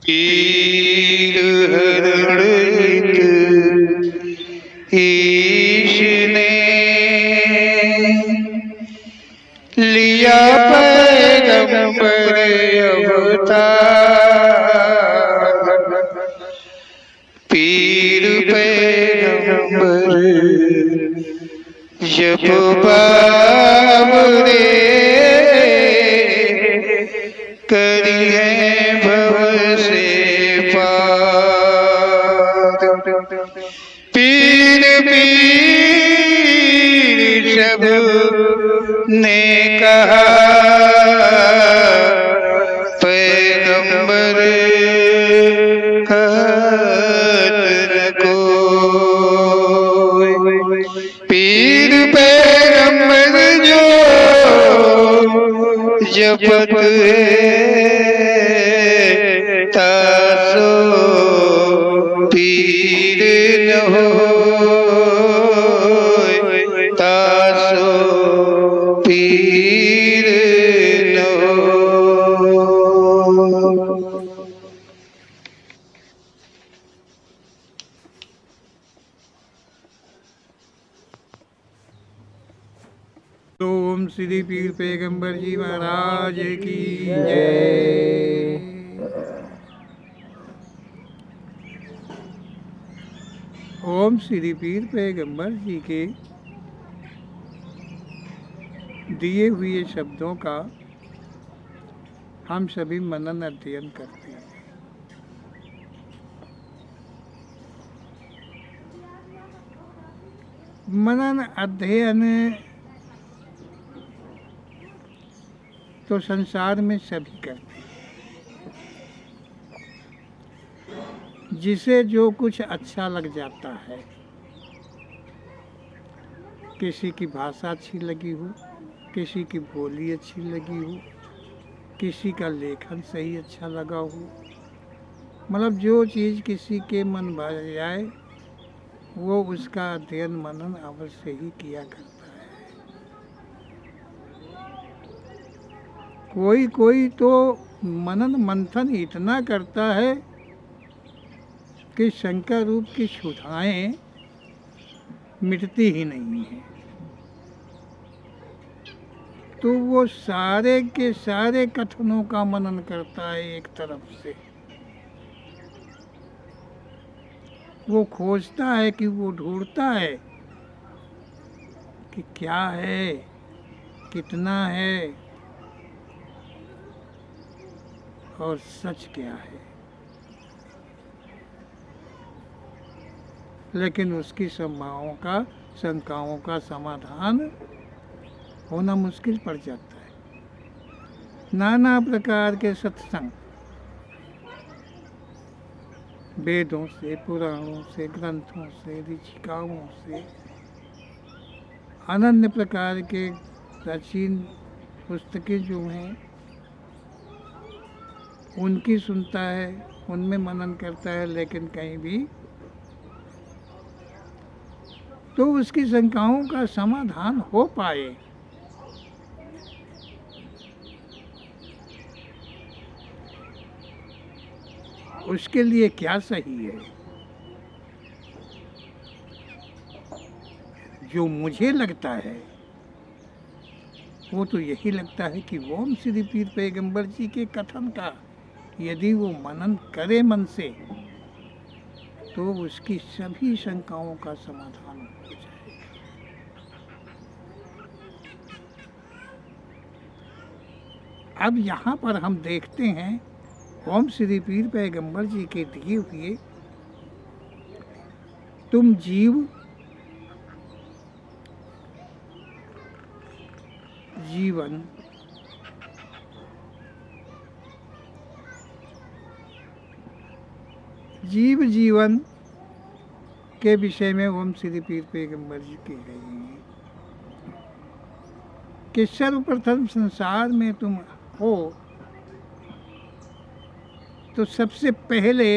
पीर हरण ईश ने लिया पैगंबर अवतार। पीर पैगंबर जब बाबरे करी है भव से पार। पीर पीर सब ने कहा पैगंबर कहत न कोई। पीर पैगंबर जो जपत है तासो पीर न होय, तासो पीर न होय। ओम श्री पीर पैगंबर जी महाराज की जय। ओम श्री पीर पैगंबर जी के दिए हुए शब्दों का हम सभी मनन अध्ययन करते हैं। मनन अध्ययन तो संसार में सभी करते हैं। जिसे जो कुछ अच्छा लग जाता है, किसी की भाषा अच्छी लगी हो, किसी की बोली अच्छी लगी हो, किसी का लेखन सही अच्छा लगा हो, मतलब जो चीज़ किसी के मन भर जाए वो उसका अध्ययन मनन अवश्य ही किया करता है। कोई कोई तो मनन मंथन इतना करता है कि शंकर रूप की क्षुधाएं मिटती ही नहीं है, तो वो सारे के सारे कथनों का मनन करता है। एक तरफ से वो खोजता है कि वो ढूंढता है कि क्या है, कितना है और सच क्या है, लेकिन उसकी शंकाओं का समाधान होना मुश्किल पड़ जाता है। नाना प्रकार के सत्संग, वेदों से, पुराणों से, ग्रंथों से, ऋचिकाओं से, अनन्य प्रकार के प्राचीन पुस्तकें जो हैं उनकी सुनता है, उनमें मनन करता है, लेकिन कहीं भी तो उसकी शंकाओं का समाधान हो पाए उसके लिए क्या सही है। जो मुझे लगता है वो तो यही लगता है कि ओम श्री पीर पैगंबर जी के कथन का यदि वो मनन करे मन से तो उसकी सभी शंकाओं का समाधान हो जाएगा। अब यहाँ पर हम देखते हैं ओम श्री पीर पैगंबर जी के दिए हुए तुम जीवन के विषय में ओम श्री पीर पैगंबर जी कह रहे हैं कि सर्वप्रथम संसार में तुम हो तो सबसे पहले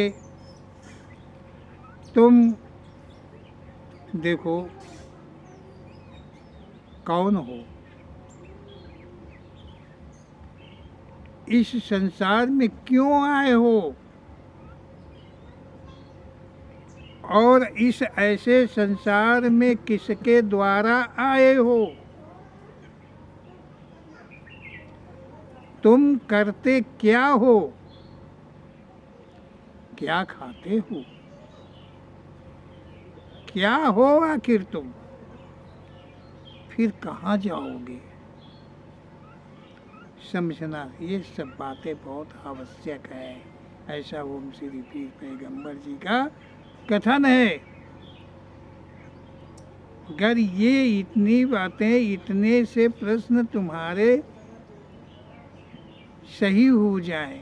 तुम देखो कौन हो, इस संसार में क्यों आए हो, और इस ऐसे संसार में किसके द्वारा आए हो? तुम करते क्या हो? क्या खाते हो? क्या हो आखिर तुम? फिर कहाँ जाओगे? समझना ये सब बातें बहुत आवश्यक है। ऐसा ओम श्री पीर पैगंबर जी का कथन है। अगर ये इतनी बातें, इतने से प्रश्न तुम्हारे सही हो जाए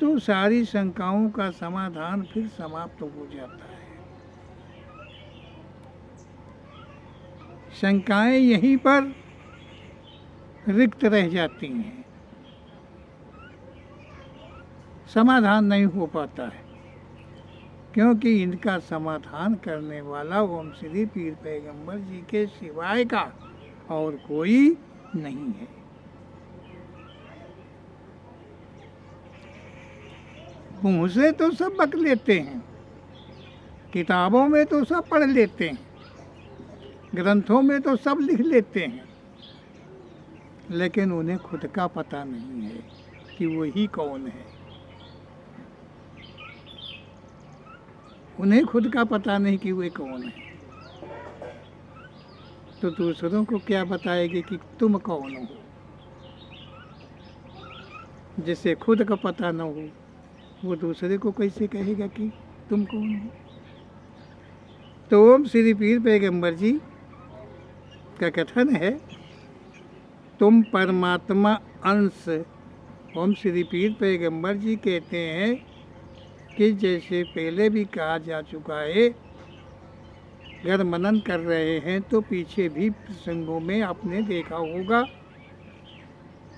तो सारी शंकाओं का समाधान फिर समाप्त हो जाता है। शंकाएं यहीं पर रिक्त रह जाती हैं, समाधान नहीं हो पाता है, क्योंकि इनका समाधान करने वाला ओम श्री पीर पैगंबर जी के सिवाय का और कोई नहीं है। मुँह से तो सब बक लेते हैं, किताबों में तो सब पढ़ लेते हैं, ग्रंथों में तो सब लिख लेते हैं, लेकिन उन्हें खुद का पता नहीं है कि वही कौन है। उन्हें खुद का पता नहीं कि वे कौन है, तो दूसरों को क्या बताएगी कि तुम कौन हो? जिसे खुद का पता न हो वो दूसरे को कैसे कहेगा कि तुम कौन हो? तो ओम श्री पीर पैगंबर जी का कथन है, तुम परमात्मा अंश। ओम श्री पीर पैगंबर जी कहते हैं कि जैसे पहले भी कहा जा चुका है, अगर मनन कर रहे हैं तो पीछे भी प्रसंगों में आपने देखा होगा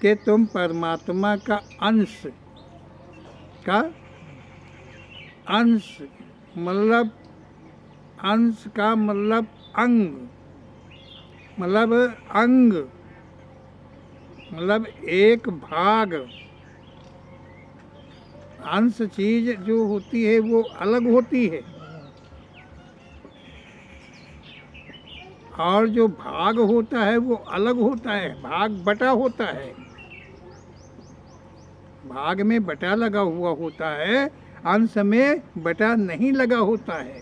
कि तुम परमात्मा का अंश मतलब अंश का मतलब अंग, मतलब एक भाग। अंश चीज जो होती है वो अलग होती है, और जो भाग होता है वो अलग होता है। भाग बटा होता है, भाग में बटा लगा हुआ होता है, अंश में बटा नहीं लगा होता है।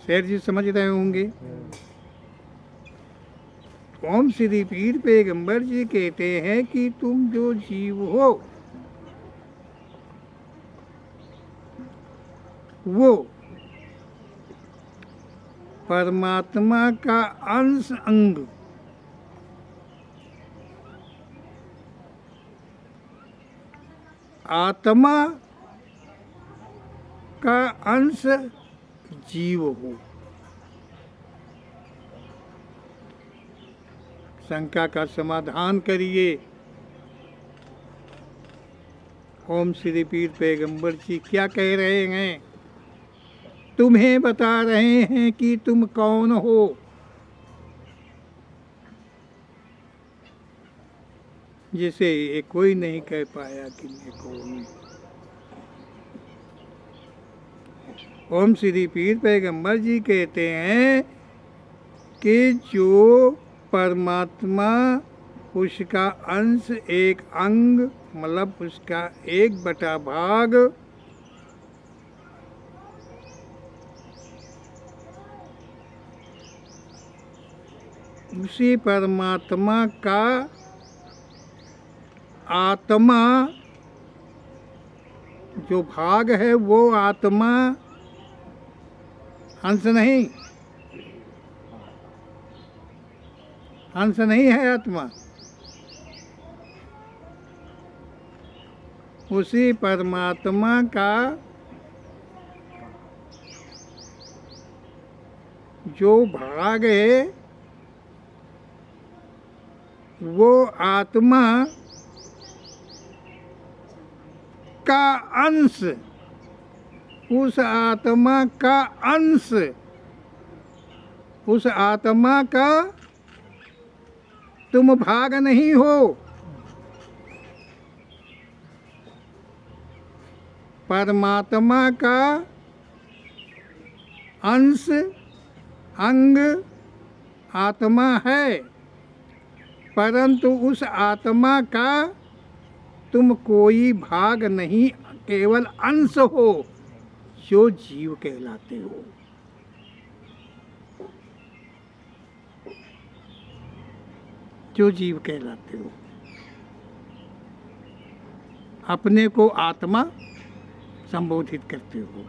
शेर जी समझ रहे होंगे। ओम श्री पीर पैगंबर जी कहते हैं कि तुम जो जीव हो वो परमात्मा का अंश अंग, आत्मा का अंश जीव हो। शंका का समाधान करिए। ओम श्री पीर पैगंबर जी क्या कह रहे हैं? तुम्हें बता रहे हैं कि तुम कौन हो। जिसे ये कोई नहीं कह पाया कि मैं कौन हूँ। ओम श्री पीर पैगंबर जी कहते हैं कि जो परमात्मा, उसका अंश, एक अंग, मतलब उसका एक बटा भाग, उसी परमात्मा का आत्मा, जो भाग है वो आत्मा, अंश नहीं, अंश नहीं है आत्मा। उसी परमात्मा का जो भाग है वो आत्मा का अंश, उस आत्मा का अंश, उस आत्मा का तुम भाग नहीं हो। परमात्मा का अंश अंग आत्मा है, परंतु उस आत्मा का तुम कोई भाग नहीं, केवल अंश हो, जो जीव कहलाते हो। जो जीव कहलाते हो। अपने को आत्मा संबोधित करते हो।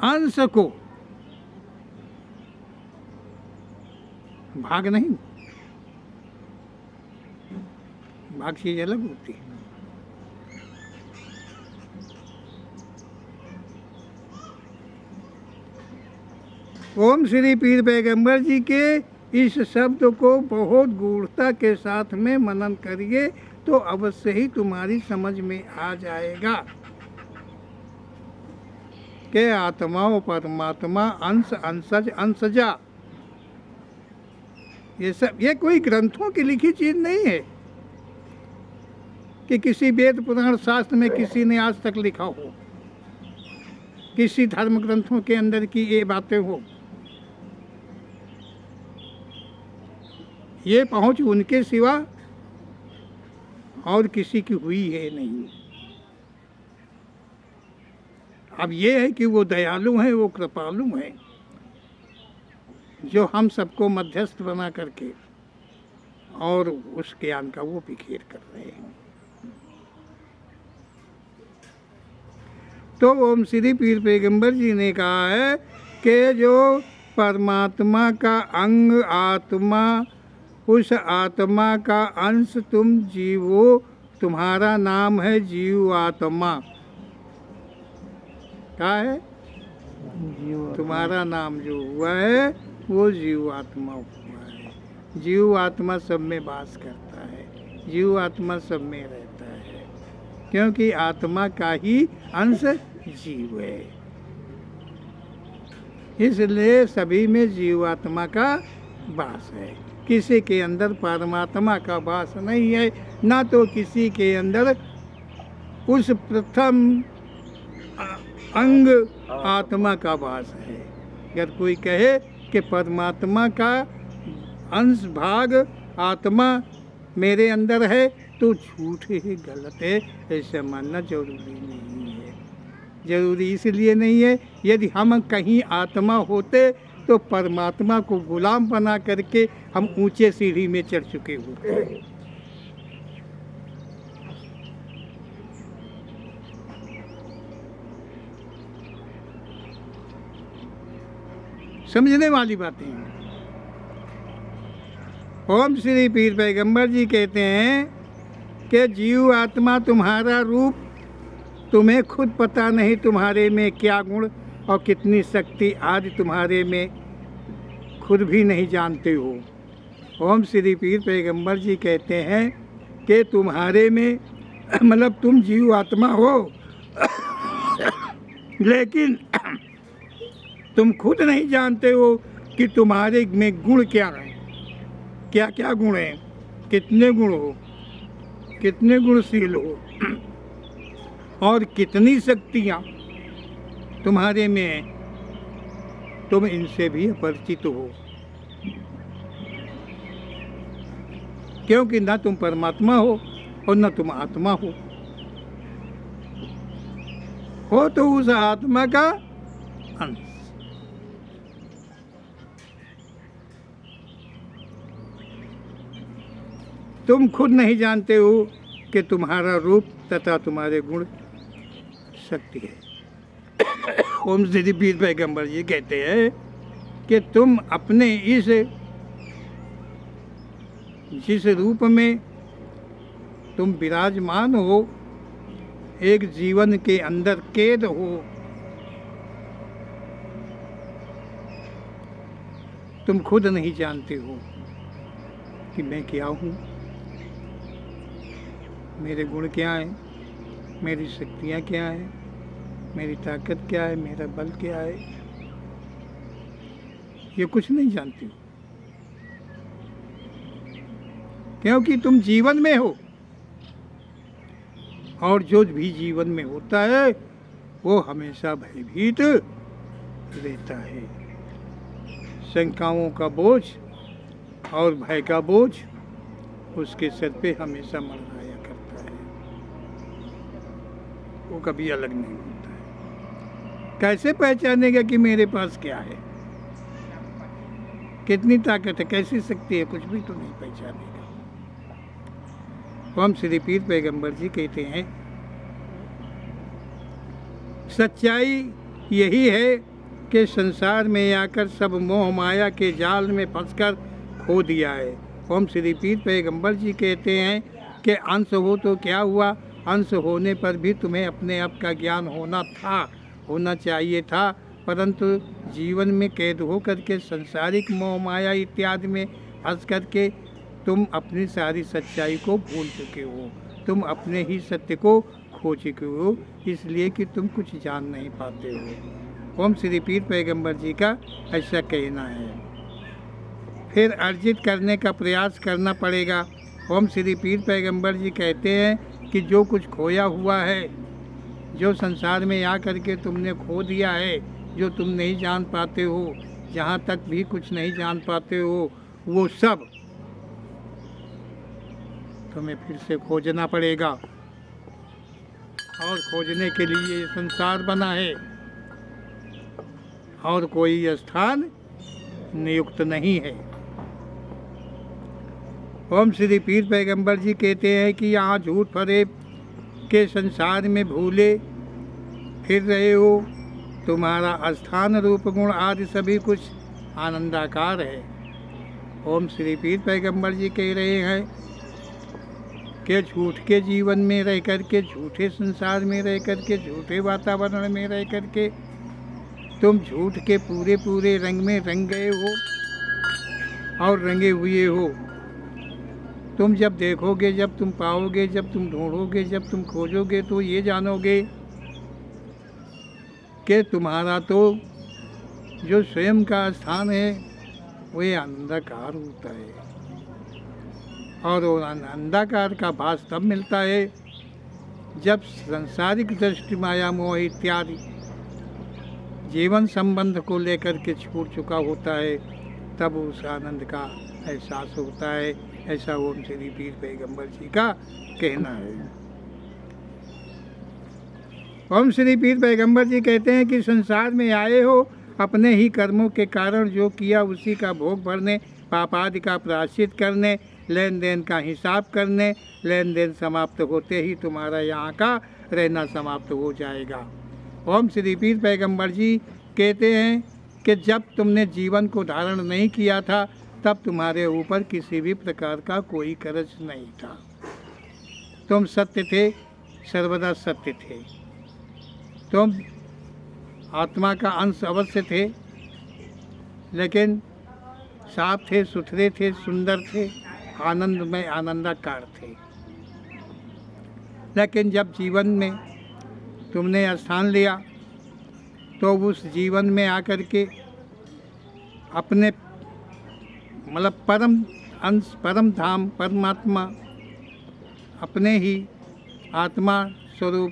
अंश को भाग नहीं, भाग चीज अलग होती है। ओम श्री पीर पैगंबर जी के इस शब्द को बहुत गूढ़ता के साथ में मनन करिए तो अवश्य ही तुम्हारी समझ में आ जाएगा कि आत्मा और परमात्मा अंश अंशज अंशजा, ये सब ये कोई ग्रंथों की लिखी चीज नहीं है कि किसी वेद पुराण शास्त्र में किसी ने आज तक लिखा हो, किसी धर्म ग्रंथों के अंदर की ये बातें हो। ये पहुंच उनके सिवा और किसी की हुई है नहीं। अब ये है कि वो दयालु हैं, वो कृपालु हैं, जो हम सबको मध्यस्थ बना करके और उस ज्ञान का वो बिखेर कर रहे हैं। तो ओम श्री पीर पैगंबर जी ने कहा है कि जो परमात्मा का अंग आत्मा, उस आत्मा का अंश तुम जीवो, तुम्हारा नाम है जीव आत्मा। क्या है? तुम्हारा नाम जो हुआ है वो जीव आत्मा हुआ है। जीव आत्मा सब में वास करता है, जीव आत्मा सब में रहता है, क्योंकि आत्मा का ही अंश जीव है। इसलिए सभी में जीव आत्मा का वास है। किसी के अंदर परमात्मा का वास नहीं है, ना तो किसी के अंदर उस प्रथम अंग आत्मा का वास है। अगर कोई कहे कि परमात्मा का अंश भाग आत्मा मेरे अंदर है तो झूठ है, गलत है। ऐसा मानना जरूरी नहीं है। जरूरी इसलिए नहीं है, यदि हम कहीं आत्मा होते तो परमात्मा को गुलाम बना करके हम ऊंचे सीढ़ी में चढ़ चुके होते। समझने वाली बातें हैं। ओम श्री पीर पैगंबर जी कहते हैं कि जीव आत्मा तुम्हारा रूप तुम्हें खुद पता नहीं, तुम्हारे में क्या गुण और कितनी शक्ति आदि तुम्हारे में खुद भी नहीं जानते हो। ओम श्री पीर पैगंबर जी कहते हैं कि तुम्हारे में मतलब तुम जीव आत्मा हो लेकिन तुम खुद नहीं जानते हो कि तुम्हारे में गुण क्या हैं, क्या क्या गुण हैं, कितने गुण हो, कितने गुणशील हो और कितनी शक्तियाँ तुम्हारे में हैं। तुम इनसे भी अपरिचित हो, क्योंकि न तुम परमात्मा हो और न तुम आत्मा हो तो उस आत्मा का अंश। तुम खुद नहीं जानते हो कि तुम्हारा रूप तथा तुम्हारे गुण शक्ति है। ओम श्री पीर पैगंबर जी कहते हैं कि तुम अपने जिस रूप में तुम विराजमान हो, एक जीवन के अंदर कैद हो, तुम खुद नहीं जानते हो कि मैं क्या हूँ, मेरे गुण क्या हैं, मेरी शक्तियाँ क्या हैं, मेरी ताकत क्या है, मेरा बल क्या है, ये कुछ नहीं जानती हो। क्योंकि तुम जीवन में हो, और जो भी जीवन में होता है वो हमेशा भयभीत रहता है। शंकाओं का बोझ और भय का बोझ उसके सिर पे हमेशा मंडराया करता है, वो कभी अलग नहीं होता है। कैसे पहचानेगा कि मेरे पास क्या है, कितनी ताकत है, कैसी शक्ति है, कुछ भी तो नहीं पहचानेगा। हम श्री पीर पैगंबर जी कहते हैं सच्चाई यही है कि संसार में आकर सब मोह माया के जाल में फंसकर खो दिया है। हम श्री पीर पैगंबर जी कहते हैं कि अंश हो तो क्या हुआ, अंश होने पर भी तुम्हें अपने आप का ज्ञान होना चाहिए था, परंतु जीवन में कैद हो करके सांसारिक मोह माया इत्यादि में फंस करके तुम अपनी सारी सच्चाई को भूल चुके हो, तुम अपने ही सत्य को खो चुके हो, इसलिए कि तुम कुछ जान नहीं पाते हो। ओम श्री पीर पैगंबर जी का ऐसा कहना है। फिर अर्जित करने का प्रयास करना पड़ेगा। ओम श्री पीर पैगंबर जी कहते हैं कि जो कुछ खोया हुआ है, जो संसार में आ करके तुमने खो दिया है, जो तुम नहीं जान पाते हो, जहाँ तक भी कुछ नहीं जान पाते हो, वो सब तुम्हें फिर से खोजना पड़ेगा। और खोजने के लिए ये संसार बना है और कोई स्थान नियुक्त नहीं है। ओम श्री पीर पैगंबर जी कहते हैं कि यहाँ झूठ फरेब के संसार में भूले फिर रहे हो, तुम्हारा स्थान रूप गुण आदि सभी कुछ आनंदाकार है। ओम श्री पीर पैगंबर जी कह रहे हैं कि झूठ के जीवन में रह करके, झूठे संसार में रह करके, झूठे वातावरण में रह करके तुम झूठ के पूरे पूरे रंग में रंग गए हो और रंगे हुए हो। तुम जब देखोगे, जब तुम पाओगे, जब तुम ढूंढोगे, जब तुम खोजोगे, तो ये जानोगे कि तुम्हारा तो जो स्वयं का स्थान है वो आनंदाकार होता है। और वो आनंदाकार का भास तब मिलता है जब सांसारिक दृष्टि माया मोह इत्यादि जीवन संबंध को लेकर के छूट चुका होता है, तब उस आनंद का एहसास होता है। ऐसा ओम श्री पीर पैगंबर जी का कहना है। ओम श्री पीर पैगंबर जी कहते हैं कि संसार में आए हो अपने ही कर्मों के कारण, जो किया उसी का भोग भरने, पाप आदि का प्रायश्चित करने, लेन देन का हिसाब करने। लेन देन समाप्त होते ही तुम्हारा यहाँ का रहना समाप्त हो जाएगा। ओम श्री पीर पैगंबर जी कहते हैं कि जब तुमने जीवन को धारण नहीं किया था, तब तुम्हारे ऊपर किसी भी प्रकार का कोई कर्ज नहीं था। तुम सत्य थे, सर्वदा सत्य थे। तुम आत्मा का अंश अवश्य थे, लेकिन साफ थे, सुथरे थे, सुंदर थे, आनंद में आनंदाकार थे। लेकिन जब जीवन में तुमने स्थान लिया, तो उस जीवन में आकर के अपने मतलब परम अंश, परम धाम, परमात्मा, अपने ही आत्मा स्वरूप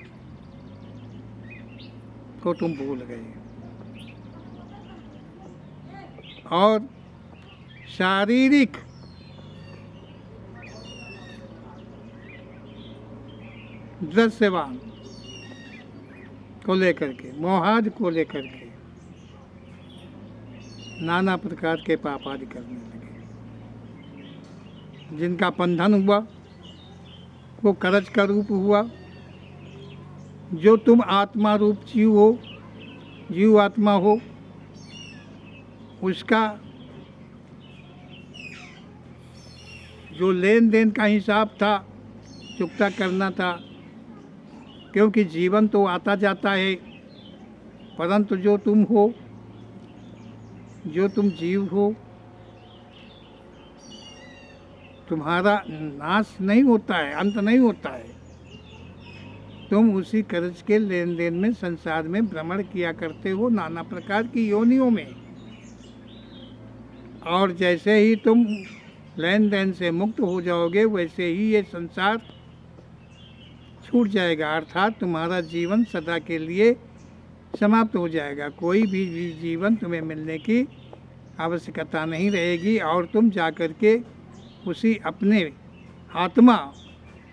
को तुम भूल गए और शारीरिक दृश्यवान को लेकर के, मोहाद को लेकर के नाना प्रकार के पाप आदि करने लगे। जिनका बंधन हुआ वो कर्ज का रूप हुआ। जो तुम आत्मा रूप जीव हो, जीव आत्मा हो, उसका जो लेन देन का हिसाब था, चुकता करना था, क्योंकि जीवन तो आता जाता है, परंतु जो तुम हो, जो तुम जीव हो, तुम्हारा नाश नहीं होता है, अंत नहीं होता है। तुम उसी कर्ज के लेन देन में संसार में भ्रमण किया करते हो, नाना प्रकार की योनियों में। और जैसे ही तुम लेन देन से मुक्त हो जाओगे, वैसे ही ये संसार छूट जाएगा, अर्थात तुम्हारा जीवन सदा के लिए समाप्त हो जाएगा। कोई भी जीवन तुम्हें मिलने की आवश्यकता नहीं रहेगी और तुम जाकर के उसी अपने आत्मा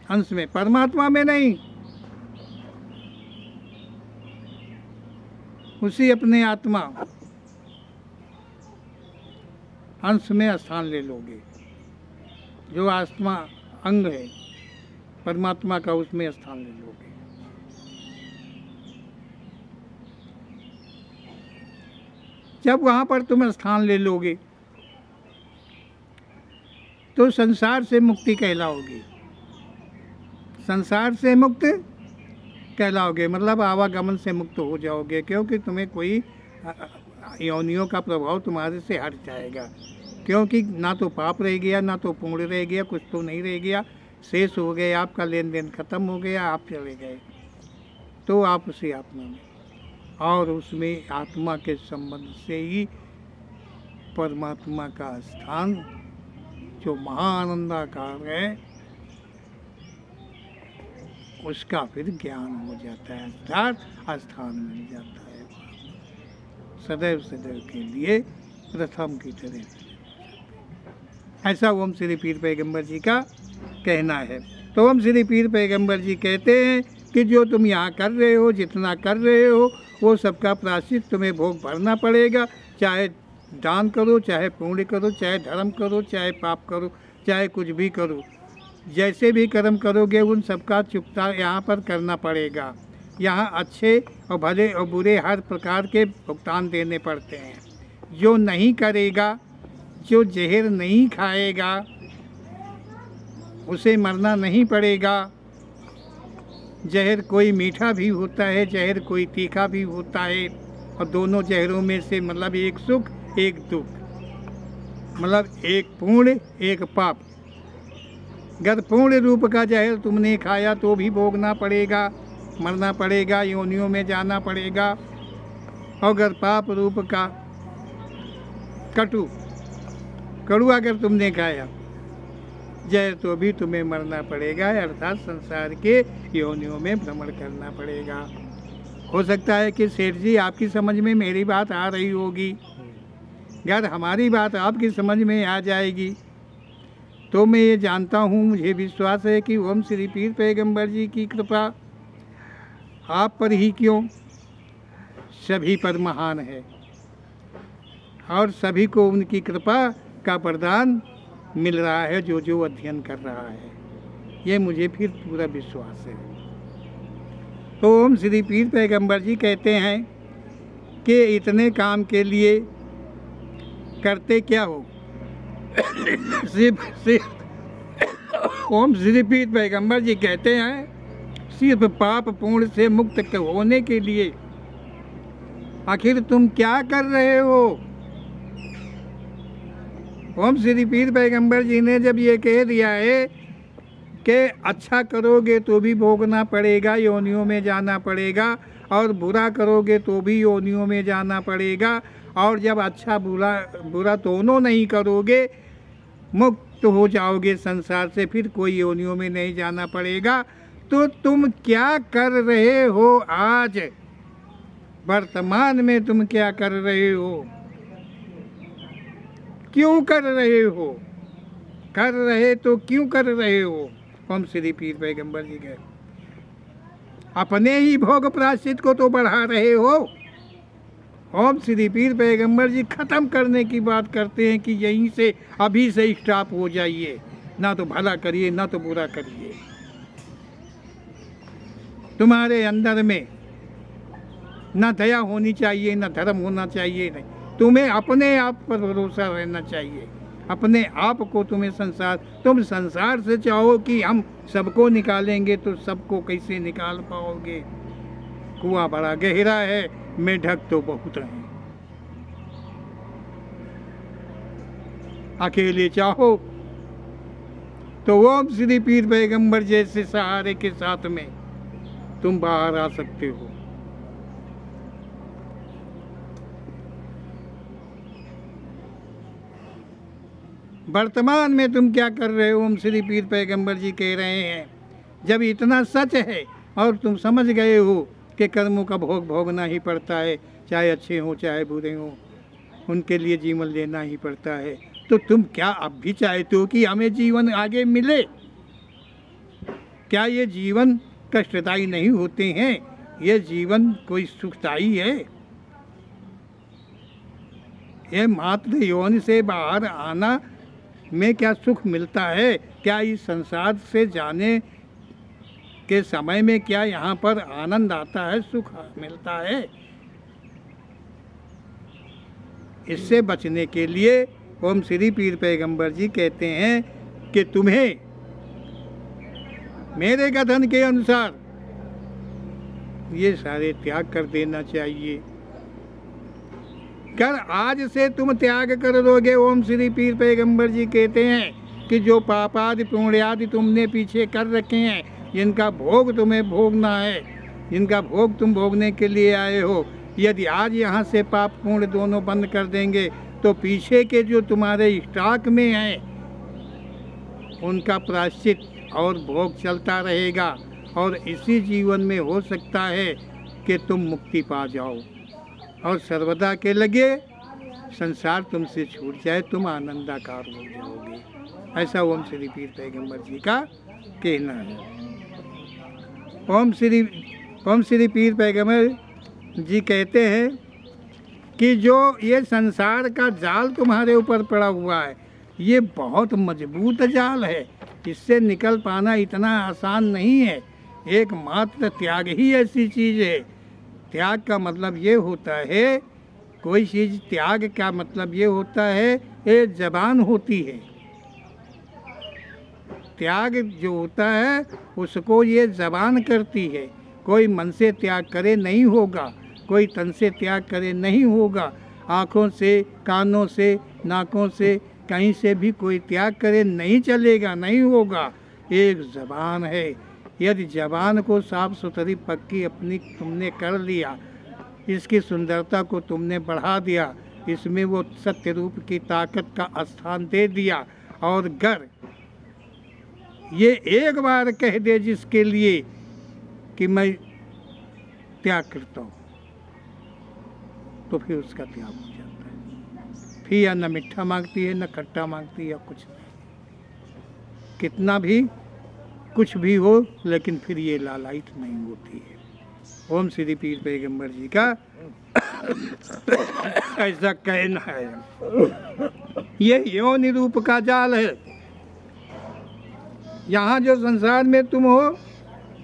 अंश में, परमात्मा में नहीं, उसी अपने आत्मा अंश में स्थान ले लोगे। जो आत्मा अंग है परमात्मा का, उसमें स्थान ले लोगे। जब वहाँ पर तुम स्थान ले लोगे तो संसार से मुक्ति कहलाओगे। संसार से मुक्त कहलाओगे मतलब आवागमन से मुक्त हो जाओगे, क्योंकि तुम्हें कोई योनियों का प्रभाव तुम्हारे से हट जाएगा। क्योंकि ना तो पाप रह गया, ना तो पुण्य रह गया, कुछ तो नहीं रह गया, शेष हो गए, आपका लेन देन खत्म हो गया, आप चले गए। तो आप उसी आत्मा में, और उसमें आत्मा के संबंध से ही परमात्मा का स्थान जो महाआनंदाकार है उसका फिर ज्ञान हो जाता है, अर्थात स्थान मिल जाता है। सदैव सदैव के लिए प्रथम की तरह। ऐसा ओम श्री पीर पैगंबर जी का कहना है। तो ओम श्री पीर पैगंबर जी कहते हैं कि जो तुम यहाँ कर रहे हो, जितना कर रहे हो, वो सबका प्रायश्चित तुम्हें भोग भरना पड़ेगा। चाहे दान करो, चाहे पुण्य करो, चाहे धर्म करो, चाहे पाप करो, चाहे कुछ भी करो, जैसे भी कर्म करोगे उन सबका चुकता यहाँ पर करना पड़ेगा। यहाँ अच्छे और भले और बुरे हर प्रकार के भुगतान देने पड़ते हैं। जो नहीं करेगा, जो जहर नहीं खाएगा, उसे मरना नहीं पड़ेगा। जहर कोई मीठा भी होता है, जहर कोई तीखा भी होता है, और दोनों जहरों में से मतलब एक सुख एक दुख, मतलब एक पुण्य एक पाप। अगर पूर्ण रूप का जहर तुमने खाया तो भी भोगना पड़ेगा, मरना पड़ेगा, योनियों में जाना पड़ेगा। और अगर पाप रूप का कड़ुआ अगर तुमने खाया जहर तो भी तुम्हें मरना पड़ेगा, अर्थात संसार के योनियों में भ्रमण करना पड़ेगा। हो सकता है कि सेठ जी आपकी समझ में मेरी बात आ रही होगी, अगर हमारी बात आपकी समझ में आ जाएगी तो मैं ये जानता हूँ, मुझे विश्वास है कि ओम श्री पीर पैगंबर जी की कृपा आप पर ही क्यों सभी पर महान है, और सभी को उनकी कृपा का वरदान मिल रहा है जो जो अध्ययन कर रहा है। ये मुझे फिर पूरा विश्वास है। तो ओम श्री पीर पैगंबर जी कहते हैं कि इतने काम के लिए करते क्या हो। सिर्फ ओम श्री पीर पैगंबर जी कहते हैं सिर्फ पाप पूर्ण से मुक्त होने के लिए। आखिर तुम क्या कर रहे हो। ओम श्री पीर पैगंबर जी ने जब ये कह दिया है कि अच्छा करोगे तो भी भोगना पड़ेगा, योनियों में जाना पड़ेगा, और बुरा करोगे तो भी योनियों में जाना पड़ेगा, और जब अच्छा बुरा दोनों नहीं करोगे मुक्त हो जाओगे संसार से, फिर कोई योनियों में नहीं जाना पड़ेगा। तो तुम क्या कर रहे हो आज वर्तमान में, तुम क्या कर रहे हो, क्यों कर रहे हो, कर रहे तो क्यों कर रहे हो। ओम श्री पीर पैगंबर जी कहे अपने ही भोग प्रायश्चित को तो बढ़ा रहे हो। ओम श्री पीर पैगंबर जी ख़त्म करने की बात करते हैं कि यहीं से अभी से स्टॉप हो जाइए, ना तो भला करिए ना तो बुरा करिए। तुम्हारे अंदर में ना दया होनी चाहिए, ना धर्म होना चाहिए, नहीं, तुम्हें अपने आप पर भरोसा रहना चाहिए, अपने आप को। तुम संसार से चाहो कि हम सबको निकालेंगे तो सबको कैसे निकाल पाओगे। कुआं बड़ा गहरा है, मेढक तो बहुत हैं। अकेले चाहो तो ओम श्री पीर पैगंबर जैसे सहारे के साथ में तुम बाहर आ सकते हो। वर्तमान में तुम क्या कर रहे हो? ओम श्री पीर पैगंबर जी कह रहे हैं, जब इतना सच है और तुम समझ गए हो कि कर्मों का भोग भोगना ही पड़ता है, चाहे अच्छे हों चाहे बुरे हों, उनके लिए जीवन लेना ही पड़ता है, तो तुम क्या अब भी चाहते हो कि हमें जीवन आगे मिले? क्या ये जीवन कष्टदायी नहीं होते हैं? ये जीवन कोई सुखदायी है? ये मातृ यौन से बाहर आना में क्या सुख मिलता है? क्या इस संसार से जाने के समय में क्या यहाँ पर आनंद आता है, सुख मिलता है? इससे बचने के लिए ओम श्री पीर पैगंबर जी कहते हैं कि तुम्हें मेरे कथन के अनुसार ये सारे त्याग कर देना चाहिए। कर आज से तुम त्याग कर दोगे। ओम श्री पीर पैगंबर जी कहते हैं कि जो पापादि पुण्यादि तुमने पीछे कर रखे हैं, जिनका भोग तुम्हें भोगना है, जिनका भोग तुम भोगने के लिए आए हो, यदि आज यहाँ से पाप पुण्य दोनों बंद कर देंगे तो पीछे के जो तुम्हारे स्टॉक में हैं उनका प्रायश्चित और भोग चलता रहेगा, और इसी जीवन में हो सकता है कि तुम मुक्ति पा जाओ और सर्वदा के लगे संसार तुमसे छूट जाए, तुम आनंदाकार हो जाओगे। ऐसा ओम श्री पीर पैगंबर जी का कहना है। ओम श्री पीर पैगंबर जी कहते हैं कि जो ये संसार का जाल तुम्हारे ऊपर पड़ा हुआ है, ये बहुत मजबूत जाल है, इससे निकल पाना इतना आसान नहीं है। एकमात्र त्याग ही ऐसी चीज़ है। त्याग का मतलब ये होता है, कोई चीज़ त्याग का मतलब ये होता है, ये जबान होती है। त्याग जो होता है उसको ये जबान करती है। कोई मन से त्याग करे नहीं होगा, कोई तन से त्याग करे नहीं होगा, आँखों से, कानों से, नाकों से, कहीं से भी कोई त्याग करे नहीं चलेगा, नहीं होगा। एक ज़बान है। यदि ज़बान को साफ सुथरी पक्की अपनी तुमने कर लिया, इसकी सुंदरता को तुमने बढ़ा दिया, इसमें वो सत्य रूप की ताकत का स्थान दे दिया, और गर ये एक बार कह दे जिसके लिए कि मैं त्याग करता हूँ, तो फिर उसका त्याग हो जाता है। फिर या न मीठा मांगती है, न खट्टा मांगती है, या कुछ नहीं। कितना भी कुछ भी हो, लेकिन फिर ये लालायित नहीं होती है। ओम श्री पीर पैगंबर जी का ऐसा कहना है। ये योनि रूप का जाल है। यहाँ जो संसार में तुम हो,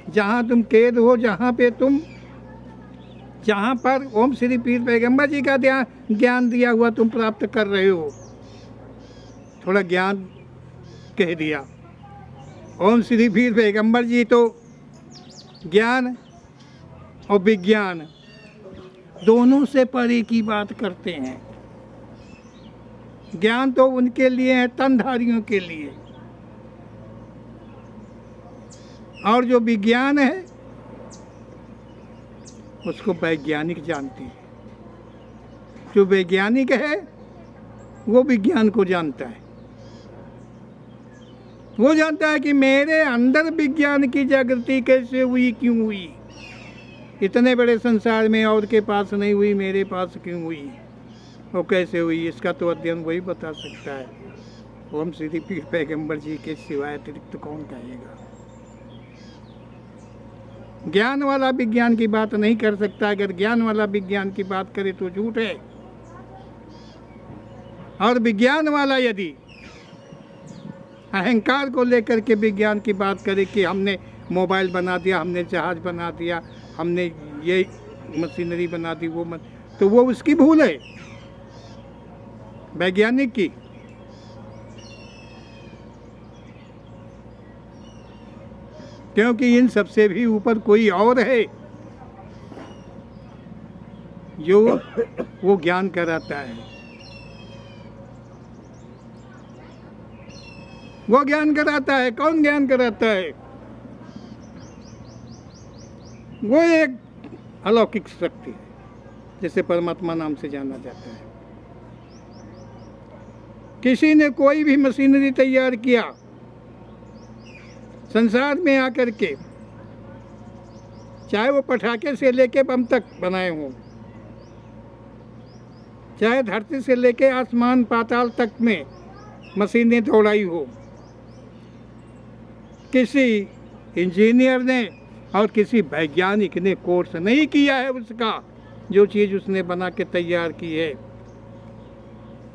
जहाँ तुम कैद हो, जहाँ पर ओम श्री पीर पैगंबर जी का ज्ञान दिया हुआ तुम प्राप्त कर रहे हो, थोड़ा ज्ञान कह दिया। ओम श्री पीर पैगंबर जी तो ज्ञान और विज्ञान दोनों से परे की बात करते हैं। ज्ञान तो उनके लिए है, तनधारियों के लिए, और जो विज्ञान है उसको वैज्ञानिक जानते हैं। जो वैज्ञानिक है वो विज्ञान को जानता है। वो जानता है कि मेरे अंदर विज्ञान की जागृति कैसे हुई, क्यों हुई। इतने बड़े संसार में और के पास नहीं हुई, मेरे पास क्यों हुई और कैसे हुई, इसका तो अध्ययन वही बता सकता है। ओम श्री पीर पैगंबर जी के सिवाय अतिरिक्त कौन कहेगा। ज्ञान वाला विज्ञान की बात नहीं कर सकता। अगर ज्ञान वाला विज्ञान की बात करे तो झूठ है। और विज्ञान वाला यदि अहंकार को लेकर के विज्ञान की बात करे कि हमने मोबाइल बना दिया, हमने जहाज बना दिया, हमने ये मशीनरी बना दी, तो वो उसकी भूल है, वैज्ञानिक की। क्योंकि इन सबसे भी ऊपर कोई और है जो वो ज्ञान कराता है। वो ज्ञान कराता है। कौन ज्ञान कराता है? वो एक अलौकिक शक्ति है, जिसे परमात्मा नाम से जाना जाता है। किसी ने कोई भी मशीनरी तैयार किया संसार में आकर के, चाहे वो पटाखे से लेके बम तक बनाए हों, चाहे धरती से लेके आसमान पाताल तक में मशीनें दौड़ाई हो, किसी इंजीनियर ने और किसी वैज्ञानिक ने कोर्स नहीं किया है उसका, जो चीज़ उसने बना के तैयार की है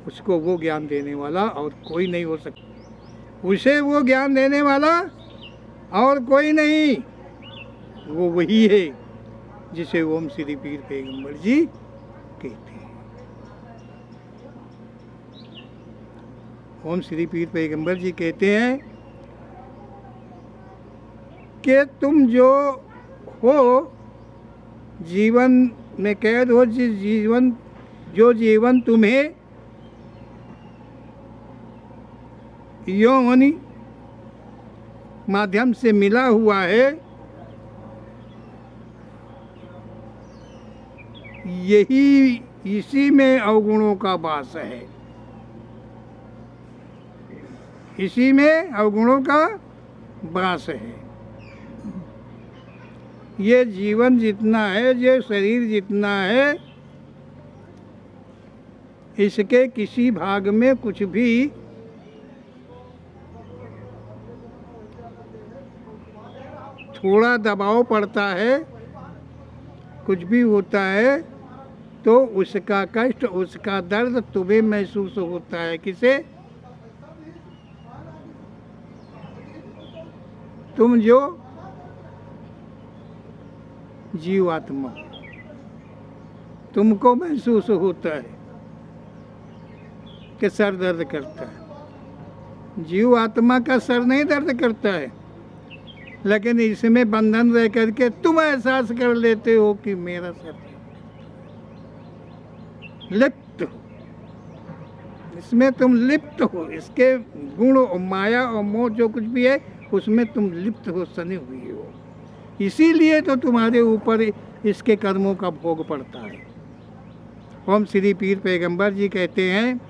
उसको वो ज्ञान देने वाला और कोई नहीं हो सकता। उसे वो ज्ञान देने वाला और कोई नहीं, वो वही है जिसे ओम श्री पीर पैगंबर जी कहते हैं। ओम श्री पीर पैगंबर जी कहते हैं कि तुम जो हो जीवन में कैद हो, जो जीवन तुम्हें यौन माध्यम से मिला हुआ है, यही इसी में अवगुणों का वास है, इसी में अवगुणों का वास है। ये जीवन जितना है, ये शरीर जितना है, इसके किसी भाग में कुछ भी थोड़ा दबाव पड़ता है, कुछ भी होता है तो उसका कष्ट, उसका दर्द तुम्हें महसूस होता है। किसे? तुम जो जीवात्मा, तुमको महसूस होता है कि सर दर्द करता है। जीवात्मा का सर नहीं दर्द करता है, लेकिन इसमें बंधन रह करके तुम एहसास कर लेते हो कि मेरा सर लिप्त हो, इसमें तुम लिप्त हो, इसके गुण और माया और मोह जो कुछ भी है उसमें तुम लिप्त हो, सने हुई हो। इसीलिए तो तुम्हारे ऊपर इसके कर्मों का भोग पड़ता है। ओम श्री पीर पैगंबर जी कहते हैं,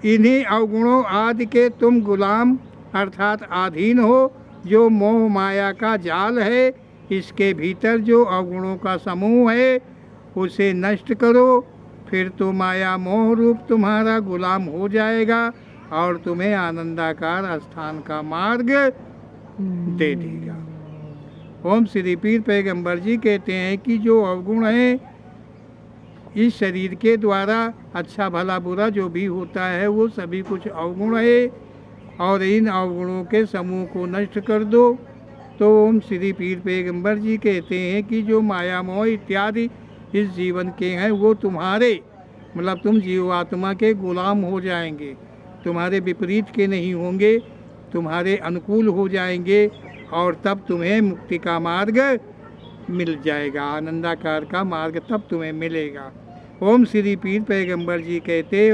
इन्हीं अवगुणों आदि के तुम गुलाम अर्थात अधीन हो, जो मोह माया का जाल है। इसके भीतर जो अवगुणों का समूह है उसे नष्ट करो, फिर तो माया मोह रूप तुम्हारा गुलाम हो जाएगा और तुम्हें आनंदाकार स्थान का मार्ग दे देगा। ओम श्री पीर पैगंबर जी कहते हैं कि जो अवगुण है इस शरीर के द्वारा, अच्छा भला बुरा जो भी होता है वो सभी कुछ अवगुण है, और इन अवगुणों के समूह को नष्ट कर दो। तो ओम श्री पीर पैगंबर जी कहते हैं कि जो माया मोह इत्यादि इस जीवन के हैं वो तुम्हारे, मतलब तुम जीवात्मा के गुलाम हो जाएंगे, तुम्हारे विपरीत के नहीं होंगे, तुम्हारे अनुकूल हो जाएंगे, और तब तुम्हें मुक्ति का मार्ग मिल जाएगा, आनंदाकार का मार्ग तब तुम्हें मिलेगा। ओम श्री पीर पैगंबर जी कहते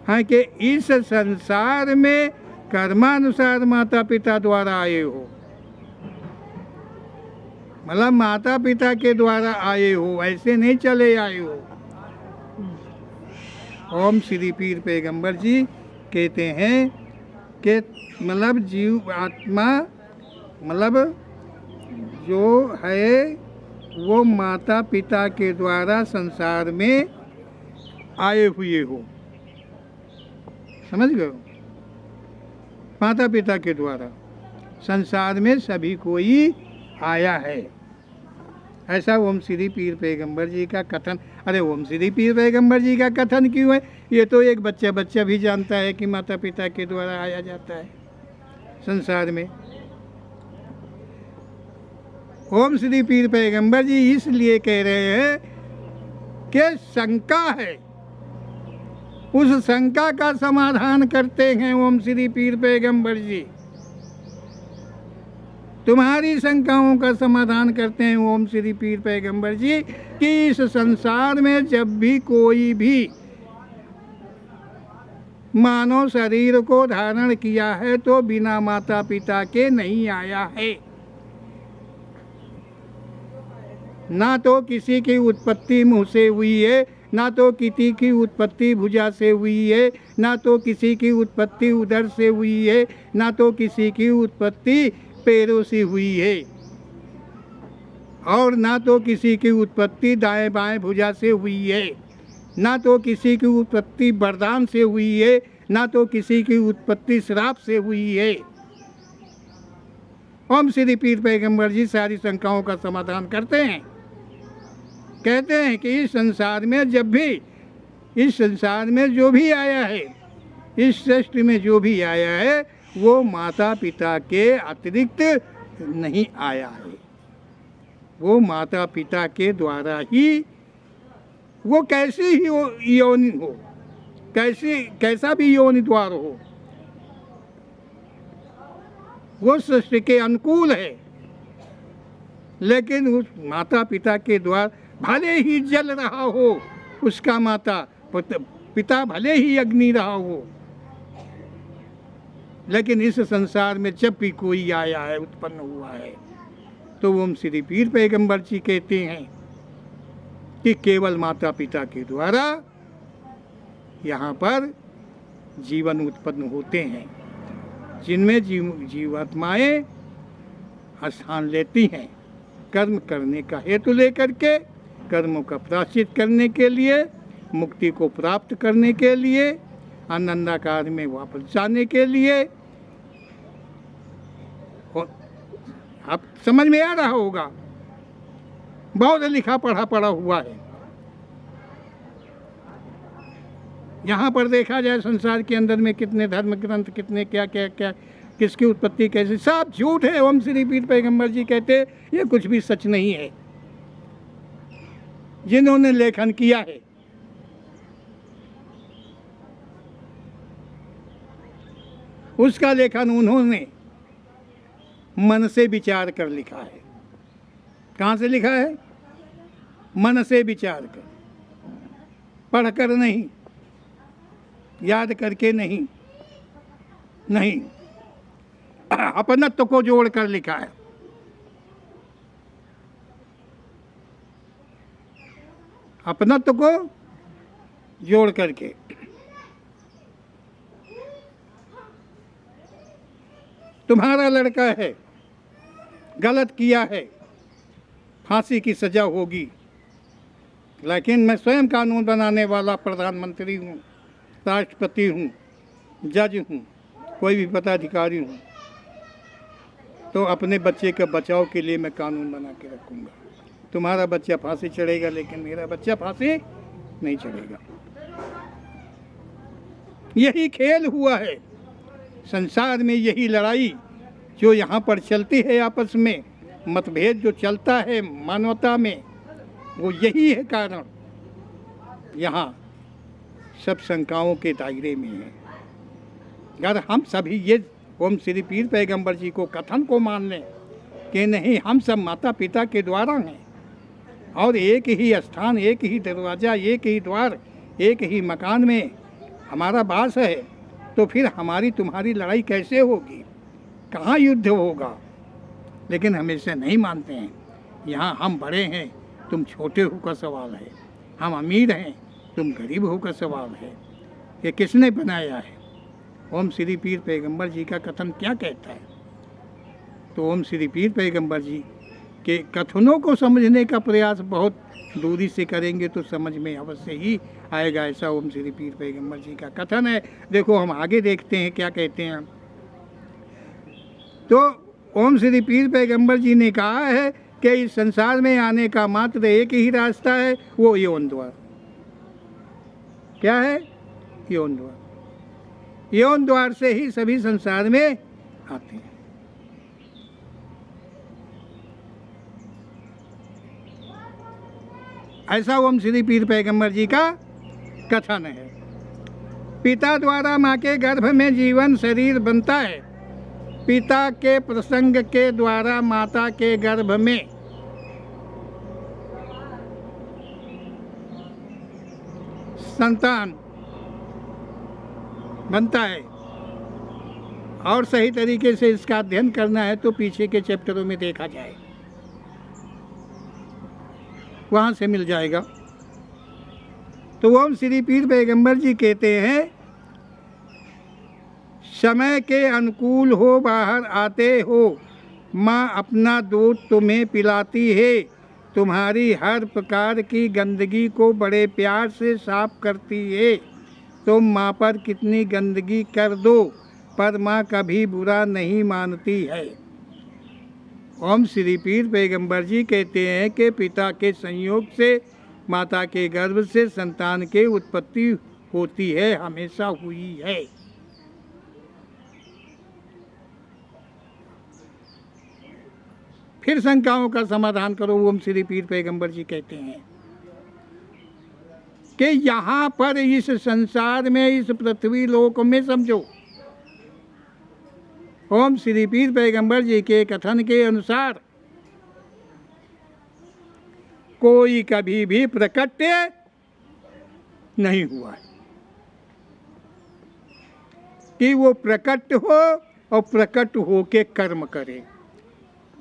हैं कि इस संसार में कर्मानुसार माता पिता द्वारा आए हो, मतलब माता पिता के द्वारा आए हो, ऐसे नहीं चले आए हो। ओम श्री पीर पैगंबर जी कहते हैं कि मतलब जीव आत्मा, मतलब जो है वो माता पिता के द्वारा संसार में आए हुए हो, समझ गए? माता पिता के द्वारा संसार में सभी कोई आया है, ऐसा ओम श्री पीर पैगंबर जी का कथन। अरे ओम श्री पीर पैगंबर जी का कथन क्यों है? ये तो एक बच्चा भी जानता है कि माता पिता के द्वारा आया जाता है संसार में। ओम श्री पीर पैगंबर जी इसलिए कह रहे हैं कि शंका है, उस शंका का समाधान करते हैं ओम श्री पीर पैगंबर जी। तुम्हारी शंकाओं का समाधान करते हैं ओम श्री पीर पैगंबर जी कि इस संसार में जब भी कोई भी मानव शरीर को धारण किया है तो बिना माता पिता के नहीं आया है, ना तो किसी की उत्पत्ति मुँह से हुई है, ना तो किसी की उत्पत्ति भुजा से हुई है, ना तो किसी की उत्पत्ति उदर से हुई है, ना तो किसी की उत्पत्ति पैरों से हुई है, और ना तो किसी की उत्पत्ति दाएं बाएं भुजा से हुई है, ना तो किसी की उत्पत्ति वरदान से हुई है, ना तो किसी की उत्पत्ति श्राप से हुई है। ओम श्री पीर पैगंबर जी सारी शंकाओं का समाधान करते हैं। कहते हैं कि इस संसार में जब भी, इस संसार में जो भी आया है, इस सृष्टि में जो भी आया है, वो माता पिता के अतिरिक्त नहीं आया है। वो माता पिता के द्वारा ही, वो कैसी ही योनि हो, कैसा भी योनि द्वार हो, वो सृष्टि के अनुकूल है, लेकिन उस माता पिता के द्वार भले ही जल रहा हो, उसका माता पिता भले ही अग्नि रहा हो, लेकिन इस संसार में जब भी कोई आया है, उत्पन्न हुआ है, तो ओम श्री पीर पैगंबर जी कहते हैं कि केवल माता पिता के द्वारा यहाँ पर जीवन उत्पन्न होते हैं, जिनमें जीवात्माएं स्थान लेती हैं कर्म करने का हेतु लेकर के, कर्मों का प्रायश्चित करने के लिए, मुक्ति को प्राप्त करने के लिए, आनंदाकार में वापस जाने के लिए। और आप समझ में आ रहा होगा, बहुत लिखा पढ़ा हुआ है। यहाँ पर देखा जाए संसार के अंदर में कितने धर्म ग्रंथ, कितने क्या क्या क्या, किसकी उत्पत्ति कैसे, सब झूठ है। ओम श्री पीर पैगंबर जी कहते ये कुछ भी सच नहीं है। जिन्होंने लेखन किया है, उसका लेखन उन्होंने मन से विचार कर लिखा है। कहाँ से लिखा है? मन से विचार कर, पढ़कर नहीं, याद करके नहीं, अपनत्व को जोड़ कर लिखा है। अपनत्व को जोड़ करके। तुम्हारा लड़का है, गलत किया है, फांसी की सजा होगी, लेकिन मैं स्वयं कानून बनाने वाला प्रधानमंत्री हूँ, राष्ट्रपति हूँ, जज हूँ, कोई भी पदाधिकारी हूँ, तो अपने बच्चे के बचाव के लिए मैं कानून बना के रखूँगा। तुम्हारा बच्चा फांसी चढ़ेगा, लेकिन मेरा बच्चा फांसी नहीं चढ़ेगा। यही खेल हुआ है संसार में, यही लड़ाई जो यहाँ पर चलती है आपस में, मतभेद जो चलता है मानवता में, वो यही है कारण। यहाँ सब शंकाओं के दायरे में है। अगर हम सभी ये ओम श्री पीर पैगंबर जी को कथन को मान लें कि नहीं, हम सब माता पिता के द्वारा हैं और एक ही स्थान, एक ही दरवाज़ा, एक ही द्वार, एक ही मकान में हमारा वास है, तो फिर हमारी तुम्हारी लड़ाई कैसे होगी? कहाँ युद्ध होगा? लेकिन हम इसे नहीं मानते हैं। यहाँ हम बड़े हैं, तुम छोटे हो का सवाल है। हम अमीर हैं, तुम गरीब हो का सवाल है। ये किसने बनाया है? ओम श्री पीर पैगंबर जी का कथन क्या कहता है? तो ओम श्री पीर पैगंबर जी के कथनों को समझने का प्रयास बहुत दूरी से करेंगे तो समझ में अवश्य ही आएगा। ऐसा ओम श्री पीर पैगंबर जी का कथन है। देखो हम आगे देखते हैं क्या कहते हैं। तो ओम श्री पीर पैगंबर जी ने कहा है कि इस संसार में आने का मात्र एक ही रास्ता है, वो यौन द्वार। क्या है? यौन द्वार। यौन द्वार से ही सभी संसार में आते हैं। ऐसा ओम श्री पीर पैगंबर जी का कथन है। पिता द्वारा माँ के गर्भ में जीवन शरीर बनता है। पिता के प्रसंग के द्वारा माता के गर्भ में संतान बनता है। और सही तरीके से इसका अध्ययन करना है तो पीछे के चैप्टरों में देखा जाए, वहाँ से मिल जाएगा। तो ओम श्री पीर पैगंबर जी कहते हैं, समय के अनुकूल हो बाहर आते हो, माँ अपना दूध तुम्हें पिलाती है, तुम्हारी हर प्रकार की गंदगी को बड़े प्यार से साफ करती है। तुम माँ पर कितनी गंदगी कर दो, पर माँ कभी बुरा नहीं मानती है। ओम श्री पीर पैगंबर जी कहते हैं कि पिता के संयोग से, माता के गर्भ से संतान की उत्पत्ति होती है, हमेशा हुई है। फिर शंकाओं का समाधान करो। ओम श्री पीर पैगंबर जी कहते हैं कि यहाँ पर इस संसार में, इस पृथ्वी लोक में समझो, ओम श्री पीर पैगंबर जी के कथन के अनुसार कोई कभी भी प्रकट नहीं हुआ है कि वो प्रकट हो और प्रकट हो के कर्म करे,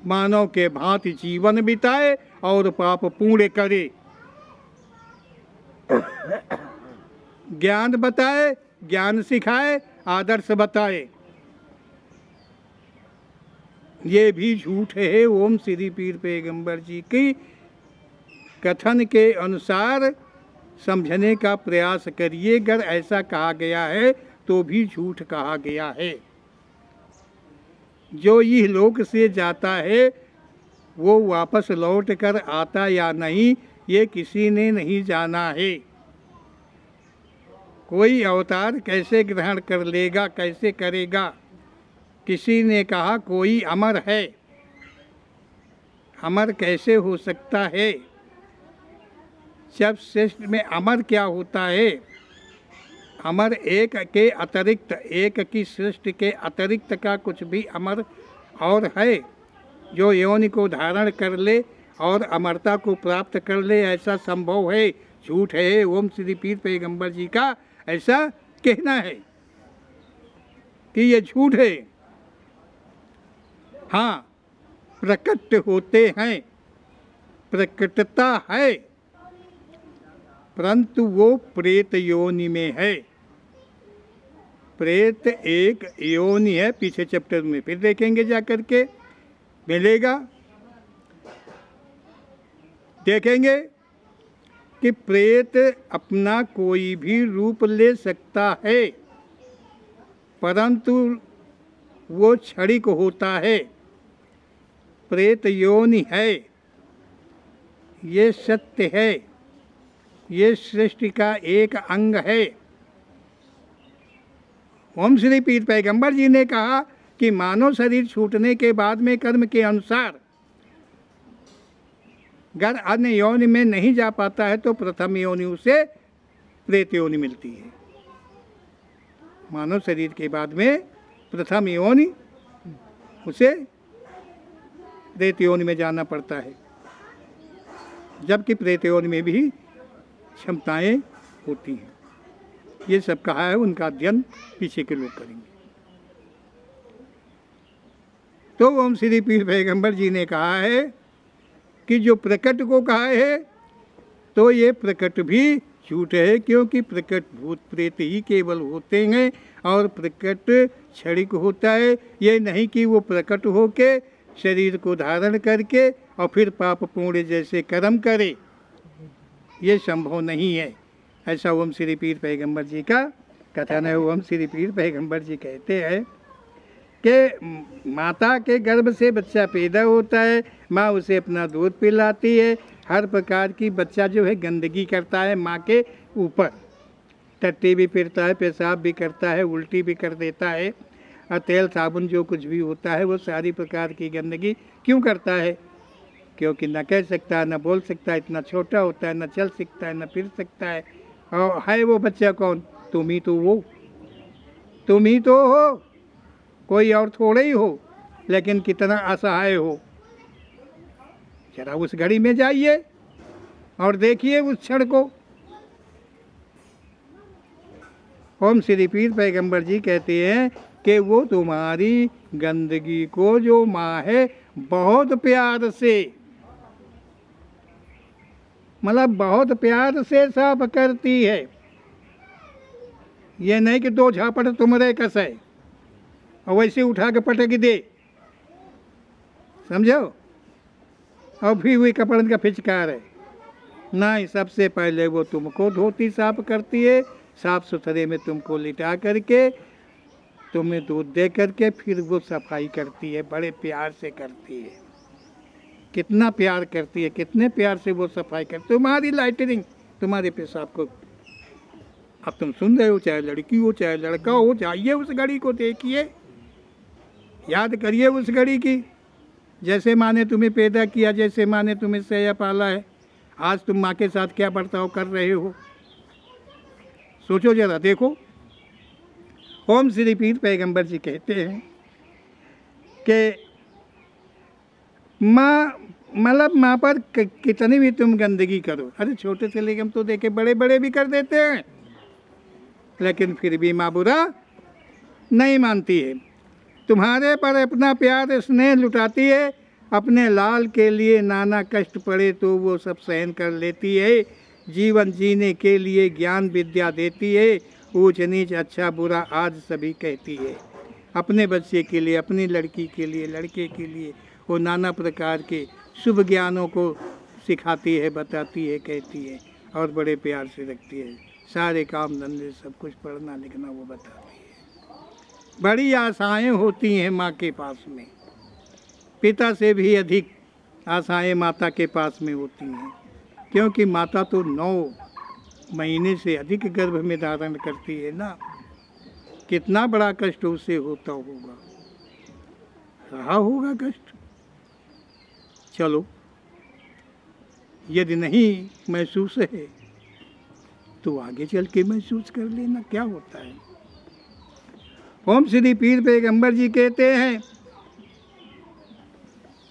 मानव के भांति जीवन बिताए और पाप पूर्ण करे, ज्ञान बताए, ज्ञान सिखाए, आदर्श बताए। ये भी झूठ है। ओम श्री पीर पैगंबर जी की कथन के अनुसार समझने का प्रयास करिए। अगर ऐसा कहा गया है तो भी झूठ कहा गया है। जो इह लोक से जाता है वो वापस लौट कर आता या नहीं, ये किसी ने नहीं जाना है। कोई अवतार कैसे ग्रहण कर लेगा, कैसे करेगा। किसी ने कहा कोई अमर है, अमर कैसे हो सकता है जब सृष्टि में अमर क्या होता है। अमर एक के अतिरिक्त, एक की सृष्टि के अतिरिक्त का कुछ भी अमर और है जो योनि को धारण कर ले और अमरता को प्राप्त कर ले, ऐसा संभव है? झूठ है। ओम श्री पीर पैगंबर जी का ऐसा कहना है कि ये झूठ है। हाँ, प्रकट होते हैं, प्रकटता है, परंतु वो प्रेत योनि में है। प्रेत एक योनि है, पीछे चैप्टर में फिर देखेंगे जाकर के, मिलेगा। देखेंगे कि प्रेत अपना कोई भी रूप ले सकता है, परंतु वो क्षणिक होता है। प्रेत योनि है, ये सत्य है, ये सृष्टि का एक अंग है। ओम श्री पीर पैगंबर जी ने कहा कि मानव शरीर छूटने के बाद में कर्म के अनुसार अगर अन्य योनि में नहीं जा पाता है तो प्रथम योनि उसे प्रेत योनि मिलती है। मानव शरीर के बाद में प्रथम योनि उसे प्रेत योनि में जाना पड़ता है, जबकि प्रेत योनि में भी क्षमताएं होती हैं। ये सब कहा है, उनका अध्ययन पीछे के लोग करेंगे। तो ओम श्री पीर पैगंबर जी ने कहा है कि जो प्रकट को कहा है तो ये प्रकट भी झूठ है, क्योंकि प्रकट भूत प्रेत ही केवल होते हैं और प्रकट क्षणिक होता है। ये नहीं कि वो प्रकट होके शरीर को धारण करके और फिर पाप पुण्य जैसे कर्म करे, ये संभव नहीं है। ऐसा ओम श्री पीर पैगंबर जी का कथन है। ओम श्री पीर पैगंबर जी कहते हैं कि माता के गर्भ से बच्चा पैदा होता है, माँ उसे अपना दूध पिलाती है। हर प्रकार की बच्चा जो है गंदगी करता है माँ के ऊपर, टट्टी भी फिरता है, पेशाब भी करता है, उल्टी भी कर देता है, और तेल साबुन जो कुछ भी होता है वो सारी प्रकार की गंदगी क्यों करता है? क्योंकि न कह सकता है, न बोल सकता है, इतना छोटा होता है, न चल सकता है, न फिर सकता है। और है वो बच्चा कौन? तुम ही तो वो, तुम ही तो हो, कोई और थोड़े ही हो। लेकिन कितना असहाय हो। जरा उस घड़ी में जाइए और देखिए उस क्षण को। ओम श्री पीर पैगंबर जी कहते हैं कि वो तुम्हारी गंदगी को जो माँ है बहुत प्यार से मतलब बहुत प्यार से साफ करती है। ये नहीं कि दो झापड़ तुम्हारे कसे और वैसे उठा के पटक दे, समझो, और फिर वही कपड़न का फिचकार है। नहीं, सबसे पहले वो तुमको धोती साफ करती है, साफ सुथरे में तुमको लिटा करके, तुम्हें दूध दे करके फिर वो सफाई करती है, बड़े प्यार से करती है। कितना प्यार करती है, कितने प्यार से वो सफाई करती है। तुम्हारी लाइटरिंग, तुम्हारे पेशाब को अब तुम सुन रहे हो, चाहे लड़की हो चाहे लड़का हो, जाइए उस घड़ी को देखिए, याद करिए उस घड़ी की, जैसे माँ ने तुम्हें पैदा किया, जैसे माँ ने तुम्हें सया पाला है, आज तुम माँ के साथ क्या बर्ताव कर रहे हो, सोचो जरा, देखो। ओम श्री पीर पैगंबर जी कहते हैं कि माँ, मतलब माँ पर कितनी भी तुम गंदगी करो, अरे छोटे से लेकर हम तो देखे बड़े बड़े भी कर देते हैं, लेकिन फिर भी माँ बुरा नहीं मानती है। तुम्हारे पर अपना प्यार स्नेह लुटाती है, अपने लाल के लिए नाना कष्ट पड़े तो वो सब सहन कर लेती है। जीवन जीने के लिए ज्ञान विद्या देती है, ऊंच नीच अच्छा बुरा आज सभी कहती है। अपने बच्चे के लिए, अपनी लड़की के लिए, लड़के के लिए वो नाना प्रकार के शुभ ज्ञानों को सिखाती है, बताती है, कहती है और बड़े प्यार से रखती है। सारे काम धंधे सब कुछ पढ़ना लिखना वो बताती है। बड़ी आशाएं होती हैं माँ के पास में, पिता से भी अधिक आशाएं माता के पास में होती हैं, क्योंकि माता तो 9 महीने से अधिक गर्भ में धारण करती है ना। कितना बड़ा कष्ट उसे होता होगा, रहा होगा कष्ट। चलो, यदि नहीं महसूस है तो आगे चल के महसूस कर लेना, क्या होता है। ओम श्री पीर पैगंबर जी कहते हैं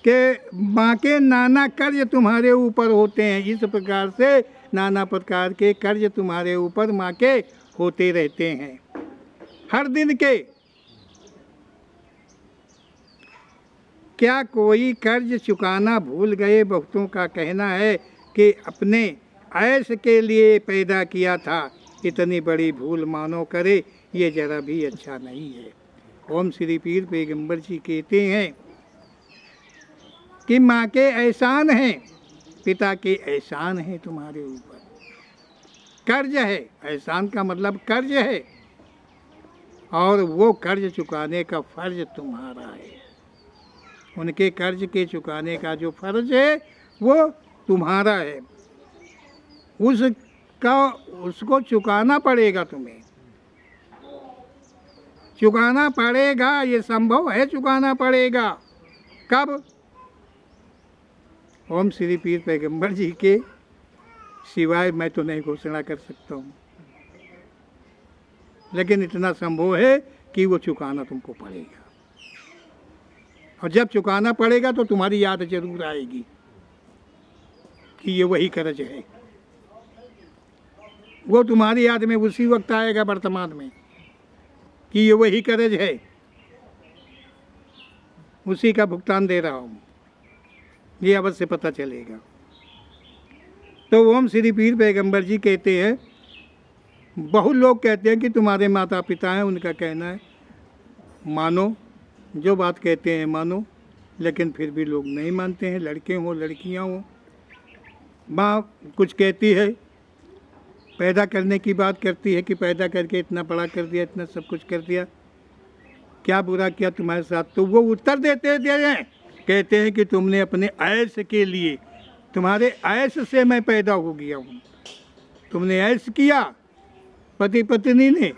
कि माँ के नाना कर्ज तुम्हारे ऊपर होते हैं, इस प्रकार से नाना प्रकार के कर्ज तुम्हारे ऊपर माँ के होते रहते हैं हर दिन के। क्या कोई कर्ज चुकाना भूल गए? बहुतों का कहना है कि अपने ऐश के लिए पैदा किया था, इतनी बड़ी भूल मानो करे, ये जरा भी अच्छा नहीं है। ओम श्री पीर पैगंबर जी कहते हैं कि माँ के एहसान हैं, पिता के एहसान हैं तुम्हारे ऊपर, कर्ज है। एहसान का मतलब कर्ज है, और वो कर्ज चुकाने का फर्ज तुम्हारा है। उनके कर्ज के चुकाने का जो फर्ज है वो तुम्हारा है, उसको चुकाना पड़ेगा, तुम्हें चुकाना पड़ेगा, ये संभव है, चुकाना पड़ेगा। कब? ओम श्री पीर पैगंबर जी के सिवाय मैं तो नहीं घोषणा कर सकता हूँ, लेकिन इतना संभव है कि वो चुकाना तुमको पड़ेगा। और जब चुकाना पड़ेगा तो तुम्हारी याद जरूर आएगी कि ये वही कर्ज है। वो तुम्हारी याद में उसी वक्त आएगा वर्तमान में कि ये वही कर्ज है, उसी का भुगतान दे रहा हूँ, ये अवश्य पता चलेगा। तो ओम श्री पीर पैगंबर जी कहते हैं, बहुत लोग कहते हैं कि तुम्हारे माता पिता हैं, उनका कहना है मानो, जो बात कहते हैं मानो, लेकिन फिर भी लोग नहीं मानते हैं, लड़के हों लड़कियां हों। माँ कुछ कहती है, पैदा करने की बात करती है कि पैदा करके इतना बड़ा कर दिया, इतना सब कुछ कर दिया, क्या बुरा किया तुम्हारे साथ? तो वो उत्तर देते हैं, कहते हैं कि तुमने अपने ऐश के लिए, तुम्हारे ऐश से मैं पैदा हो गया हूँ, तुमने ऐश किया पति पत्नी ने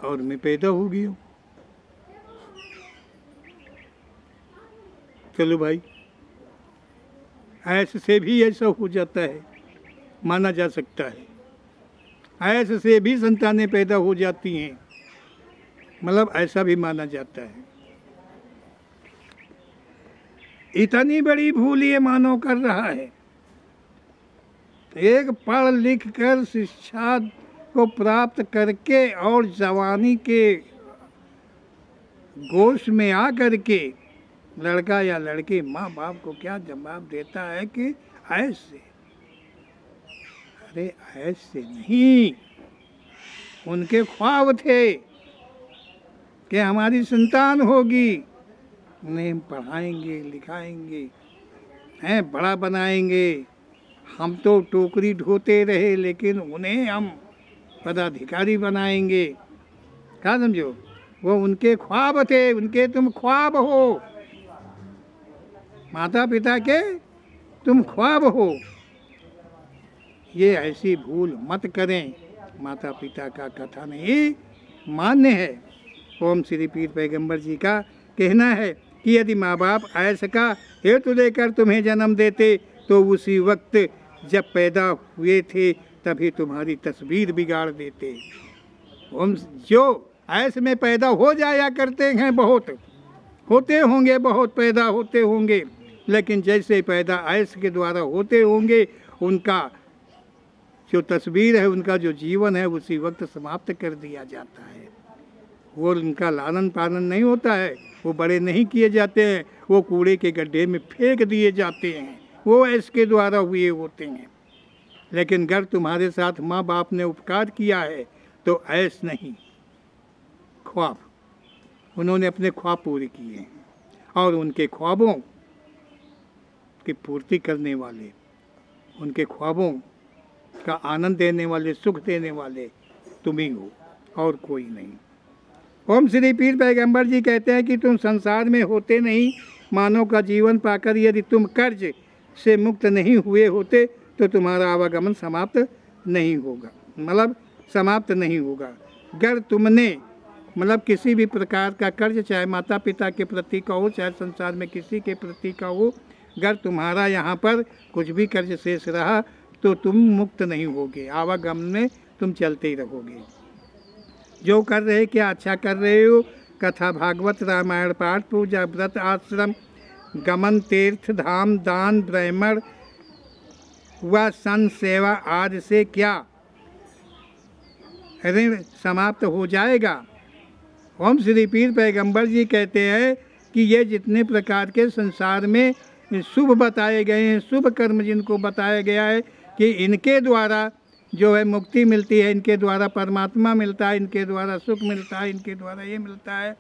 और मैं पैदा हो गया हूँ। चलो भाई, ऐश से भी ऐसा हो जाता है, माना जा सकता है। ऐश से भी संतानें पैदा हो जाती हैं, मतलब ऐसा भी माना जाता है। इतनी बड़ी भूल ये मानव कर रहा है। एक पढ़ लिख कर शिक्षा को प्राप्त करके और जवानी के गोश में आ करके लड़का या लड़की माँ बाप को क्या जवाब देता है कि ऐसे अरे ऐसे नहीं, उनके ख्वाब थे कि हमारी संतान होगी, उन्हें हम पढ़ाएंगे लिखाएंगे, हैं बड़ा बनाएंगे। हम तो टोकरी ढोते रहे, लेकिन उन्हें हम पदाधिकारी बनाएंगे। क्या समझो, वो उनके ख्वाब थे, उनके तुम ख्वाब हो, माता पिता के तुम ख्वाब हो। ये ऐसी भूल मत करें, माता पिता का कथन ही मान्य है। ओम श्री पीर पैगंबर जी का कहना है कि यदि माँ बाप ऐसा का हेतु लेकर तुम्हें जन्म देते तो उसी वक्त जब पैदा हुए थे तभी तुम्हारी तस्वीर बिगाड़ देते। ओम जो ऐसे में पैदा हो जाया करते हैं, बहुत होते होंगे, बहुत पैदा होते होंगे, लेकिन जैसे पैदा ऐसे के द्वारा होते होंगे, उनका जो तस्वीर है, उनका जो जीवन है, उसी वक्त समाप्त कर दिया जाता है। वो उनका लालन पालन नहीं होता है, वो बड़े नहीं किए जाते हैं, वो कूड़े के गड्ढे में फेंक दिए जाते हैं, वो इसके द्वारा हुए होते हैं। लेकिन अगर तुम्हारे साथ माँ बाप ने उपकार किया है तो ऐस नहीं, ख्वाब, उन्होंने अपने ख्वाब पूरे किए हैं, और उनके ख्वाबों की पूर्ति करने वाले, उनके ख्वाबों का आनंद देने वाले, सुख देने वाले तुम ही हो और कोई नहीं। ओम श्री पीर पैगंबर जी कहते हैं कि तुम संसार में होते नहीं, मानव का जीवन पाकर यदि तुम कर्ज से मुक्त नहीं हुए होते तो तुम्हारा आवागमन समाप्त नहीं होगा, मतलब समाप्त नहीं होगा। अगर तुमने मतलब किसी भी प्रकार का कर्ज, चाहे माता पिता के प्रति का हो, चाहे संसार में किसी के प्रति का हो, अगर तुम्हारा यहाँ पर कुछ भी कर्ज शेष रहा तो तुम मुक्त नहीं होगे, आवागमन में तुम चलते ही रहोगे। जो कर रहे क्या अच्छा कर रहे हो, कथा भागवत रामायण पाठ पूजा व्रत आश्रम गमन तीर्थ धाम दान ब्राह्मण व संत सेवा आदि से क्या ऋण समाप्त हो जाएगा। ओम श्री पीर पैगंबर जी कहते हैं कि ये जितने प्रकार के संसार में शुभ बताए गए हैं, शुभ कर्म जिनको बताया गया है कि इनके द्वारा जो है मुक्ति मिलती है, इनके द्वारा परमात्मा मिलता है, इनके द्वारा सुख मिलता है, इनके द्वारा ये मिलता है,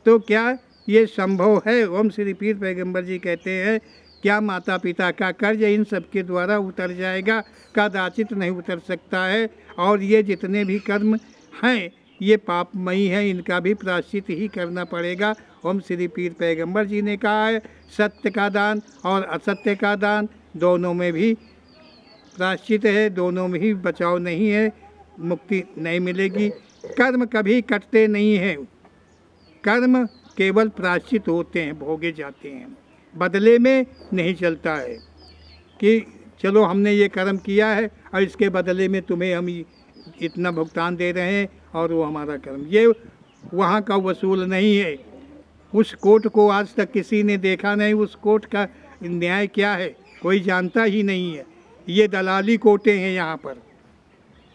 तो क्या ये संभव है। ओम श्री पीर पैगंबर जी कहते हैं क्या माता पिता का कर्ज इन सब के द्वारा उतर जाएगा, कदाचित नहीं उतर सकता है। और ये जितने भी कर्म हैं ये पापमयी हैं, इनका भी प्रायश्चित ही करना पड़ेगा। ओम श्री पीर पैगंबर जी ने कहा है सत्य का दान और असत्य का दान दोनों में भी प्रायश्चित है, दोनों में ही बचाव नहीं है, मुक्ति नहीं मिलेगी। कर्म कभी कटते नहीं हैं, कर्म केवल प्रायश्चित होते हैं, भोगे जाते हैं, बदले में नहीं चलता है कि चलो हमने ये कर्म किया है और इसके बदले में तुम्हें हम इतना भुगतान दे रहे हैं और वो हमारा कर्म, ये वहाँ का वसूल नहीं है। उस कोर्ट को आज तक किसी ने देखा नहीं, उस कोर्ट का न्याय क्या है कोई जानता ही नहीं है। ये दलाली कोर्टें हैं यहाँ पर,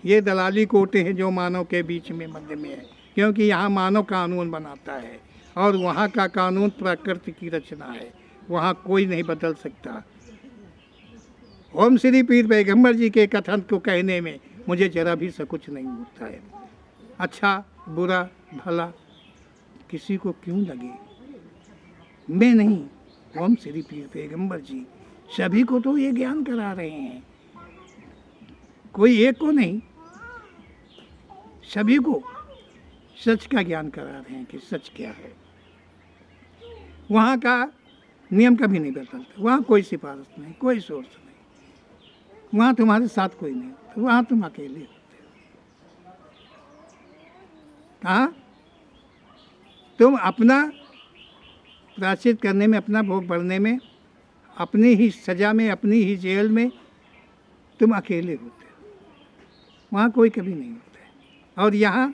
ये दलाली कोर्टें हैं जो मानव के बीच में मध्य में है, क्योंकि यहाँ मानव कानून बनाता है और वहाँ का कानून प्रकृति की रचना है, वहाँ कोई नहीं बदल सकता। ओम श्री पीर पैगंबर जी के कथन को कहने में मुझे जरा भी सकुच नहीं होता है। अच्छा बुरा भला किसी को क्यों लगे, मैं नहीं, ओम श्री पीर पैगंबर जी सभी को तो ये ज्ञान करा रहे हैं, कोई एक को नहीं, सभी को सच का ज्ञान करा रहे हैं कि सच क्या है। वहाँ का नियम कभी नहीं बदलता, वहाँ कोई सिफारिश नहीं, कोई सोर्स नहीं, वहाँ तुम्हारे साथ कोई नहीं होता, वहाँ तुम अकेले होते हो। कहाँ तुम अपना प्रायश्चित करने में, अपना भोग भरने में, अपनी ही सज़ा में, अपनी ही जेल में तुम अकेले होते हो, वहाँ कोई कभी नहीं होता है। और यहाँ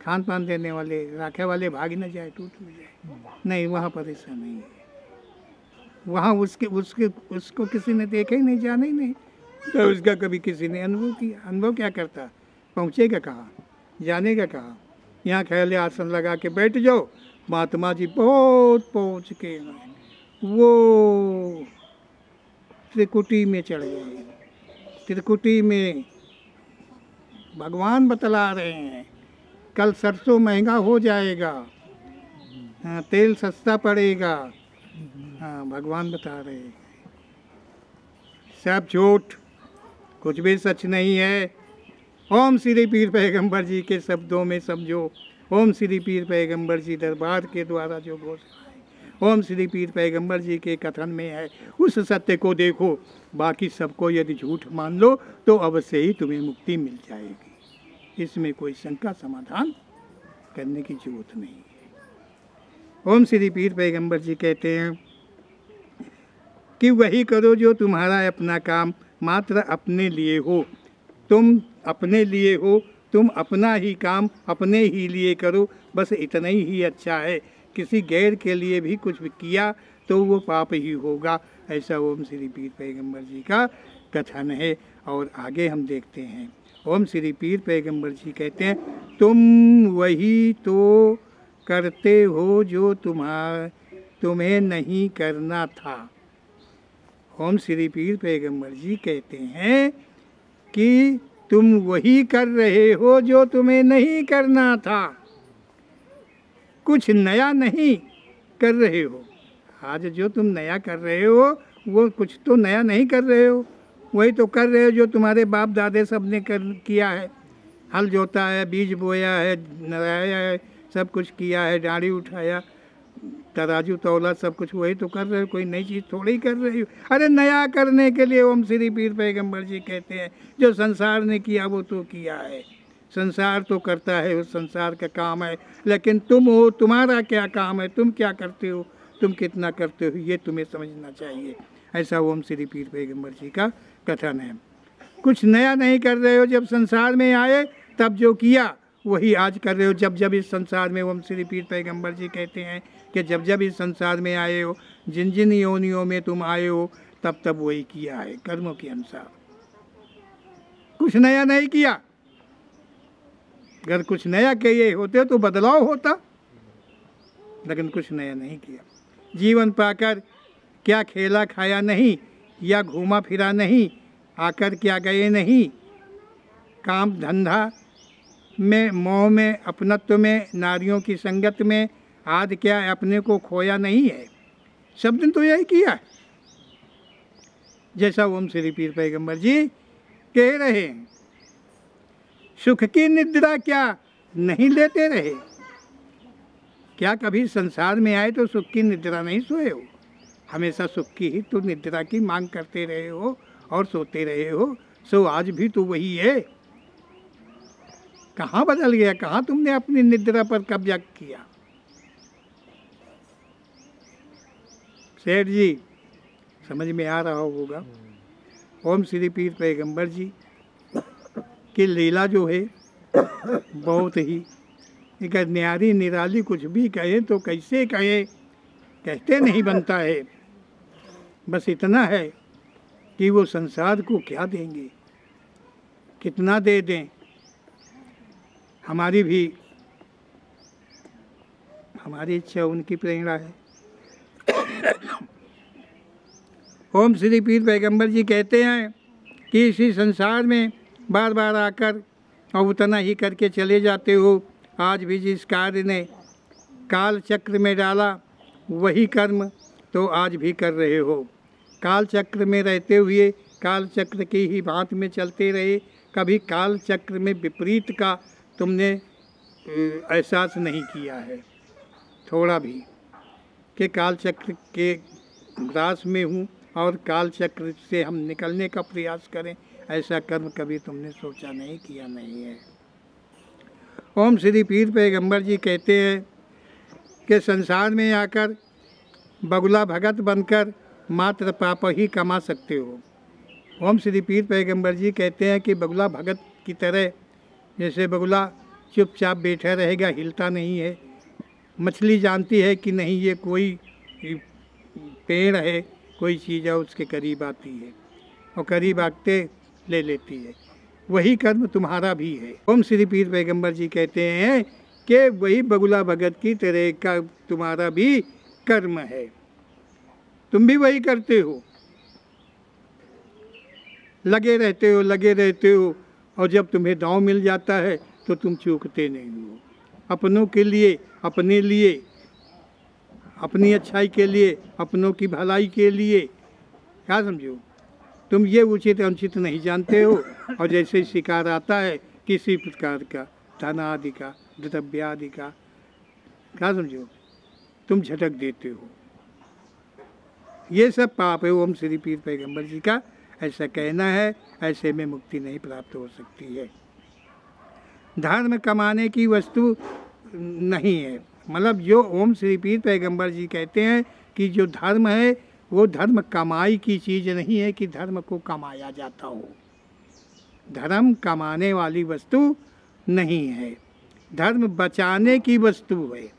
खान पान देने वाले, राखे वाले भाग न जाए, टूट जाए, नहीं, वहाँ पर ऐसा नहीं है। वहाँ उसको किसी ने देखा ही नहीं, जाना ही नहीं, तो उसका कभी किसी ने अनुभव किया। अनुभव क्या करता, पहुँचेगा कहाँ, जानेगा कहाँ। यहाँ ख्याल आसन लगा के बैठ जाओ, महात्मा जी बहुत पहुँच के वो त्रिकुटी में चढ़ गए, त्रिकुटी में भगवान बतला रहे हैं। कल सरसों महंगा हो जाएगा, हाँ, तेल सस्ता पड़ेगा, हाँ, भगवान बता रहे हैं। सब झूठ, कुछ भी सच नहीं है। ओम श्री पीर पैगंबर जी के शब्दों में समझो, ओम श्री पीर पैगंबर जी दरबार के द्वारा जो घोषणा है, ओम श्री पीर पैगंबर जी के कथन में है, उस सत्य को देखो। बाकी सबको यदि झूठ मान लो तो अवश्य ही तुम्हें मुक्ति मिल जाएगी। इसमें कोई शंका समाधान करने की जरूरत नहीं है। ओम श्री पीर पैगंबर जी कहते हैं कि वही करो जो तुम्हारा अपना काम मात्र अपने लिए हो। तुम अपने लिए हो, तुम अपना ही काम अपने ही लिए करो, बस इतना ही अच्छा है। किसी गैर के लिए भी कुछ भी किया तो वो पाप ही होगा। ऐसा ओम श्री पीर पैगंबर जी का कथन है। और आगे हम देखते हैं, ओम श्री पीर पैगंबर जी कहते हैं, तुम वही तो करते हो जो तुम्हें नहीं करना था। ओम श्री पीर पैगंबर जी कहते हैं कि तुम वही कर रहे हो जो तुम्हें नहीं करना था, कुछ नया नहीं कर रहे हो। आज जो तुम नया कर रहे हो वो कुछ तो नया नहीं कर रहे हो, वही तो कर रहे हो जो तुम्हारे बाप दादे सब ने किया है। हल जोता है, बीज बोया है, नराया है, सब कुछ किया है, डाड़ी उठाया, तराजू तौला, सब कुछ वही तो कर रहे हो, कोई नई चीज़ थोड़ी ही कर रही हो। अरे नया करने के लिए ओम श्री पीर पैगंबर जी कहते हैं जो संसार ने किया वो तो किया है, संसार तो करता है, उस संसार का काम है। लेकिन तुम हो, तुम्हारा क्या काम है, तुम क्या करते हो, तुम कितना करते हो, ये तुम्हें समझना चाहिए। ऐसा ओम श्री पीर पैगंबर जी का कथन है। कुछ नया नहीं कर रहे हो, जब संसार में आए तब जो किया वही आज कर रहे हो। जब जब इस संसार में, ओम श्री पीर पैगंबर जी कहते हैं कि जब जब इस संसार में आए हो, जिन जिन योनियों में तुम आए हो, तब तब वही किया है कर्मों के अनुसार, कुछ नया नहीं किया। अगर कुछ नया किए होते तो बदलाव होता, लेकिन कुछ नया नहीं किया। जीवन पाकर क्या खेला खाया नहीं, या घूमा फिरा नहीं, आकर क्या गए नहीं, काम धंधा में, मोह में, अपनत्व में, नारियों की संगत में, आदि क्या अपने को खोया नहीं है। सब दिन तो यही किया है, जैसा ओम श्री पीर पैगंबर जी कह रहे हैं। सुख की निद्रा क्या नहीं लेते रहे? क्या कभी संसार में आए तो सुख की निद्रा नहीं सोए हो? हमेशा सुख की ही तो निद्रा की मांग करते रहे हो और सोते रहे हो। सो आज भी तो वही है। कहाँ बदल गया? कहाँ तुमने अपनी निद्रा पर कब्जा किया? सेठ जी, समझ में आ रहा होगा, ओम श्री पीर पैगंबर जी की लीला जो है बहुत ही एक न्यारी निराली। कुछ भी कहे तो कैसे कहे, कहते नहीं बनता है। बस इतना है कि वो संसार को क्या देंगे, कितना दे दें, हमारी इच्छा उनकी प्रेरणा है। ओम श्री पीर पैगंबर जी कहते हैं कि इसी संसार में बार बार आकर और उतना ही करके चले जाते हो। आज भी जिस कार्य ने काल चक्र में डाला वही कर्म तो आज भी कर रहे हो। काल चक्र में रहते हुए काल चक्र की ही बात में चलते रहे। कभी काल चक्र में विपरीत का तुमने एहसास नहीं किया है थोड़ा भी, कि काल चक्र के ग्रास में हूँ और काल चक्र से हम निकलने का प्रयास करें, ऐसा कर्म कभी तुमने सोचा नहीं, किया नहीं है। ओम श्री पीर पैगंबर जी कहते हैं कि संसार में आकर बगुला भगत बनकर मात्र पाप ही कमा सकते हो। ओम श्री पीर पैगंबर जी कहते हैं कि बगुला भगत की तरह, जैसे बगुला चुपचाप बैठा रहेगा, हिलता नहीं है। मछली जानती है कि नहीं ये कोई पेड़ है, कोई चीज़ है, उसके करीब आती है और करीब आते ले लेती है। वही कर्म तुम्हारा भी है। ओम श्री पीर पैगंबर जी कहते हैं कि वही बगुला भगत की तरह का तुम्हारा भी कर्म है, तुम भी वही करते हो, लगे रहते हो और जब तुम्हें दांव मिल जाता है तो तुम चूकते नहीं हो। अपनों के लिए, अपने लिए, अपनी अच्छाई के लिए, अपनों की भलाई के लिए, क्या समझो, तुम ये उचित अनुचित नहीं जानते हो। और जैसे शिकार आता है किसी प्रकार का, धन आदि का, द्रव्य आदि का, क्या समझो, तुम झटक देते हो। ये सब पाप है। ओम श्री पीर पैगंबर जी का ऐसा कहना है। ऐसे में मुक्ति नहीं प्राप्त हो सकती है। धर्म कमाने की वस्तु नहीं है। मतलब जो ओम श्री पीर पैगंबर जी कहते हैं कि जो धर्म है वो धर्म कमाई की चीज़ नहीं है कि धर्म को कमाया जाता हो। धर्म कमाने वाली वस्तु नहीं है, धर्म बचाने की वस्तु है।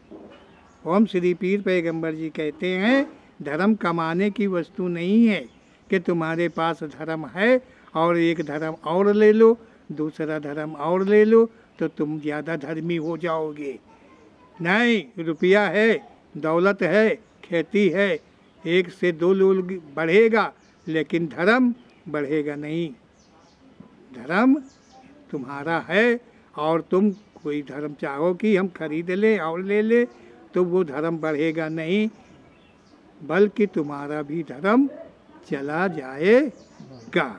ओम श्री पीर पैगंबर जी कहते हैं धर्म कमाने की वस्तु नहीं है कि तुम्हारे पास धर्म है और एक धर्म और ले लो, दूसरा धर्म और ले लो तो तुम ज़्यादा धर्मी हो जाओगे। नहीं, रुपया है, दौलत है, खेती है, एक से दो लोग बढ़ेगा लेकिन धर्म बढ़ेगा नहीं। धर्म तुम्हारा है और तुम कोई धर्म चाहो कि हम खरीद लें और ले लें तो वो धर्म बढ़ेगा नहीं, बल्कि तुम्हारा भी धर्म चला जाएगा।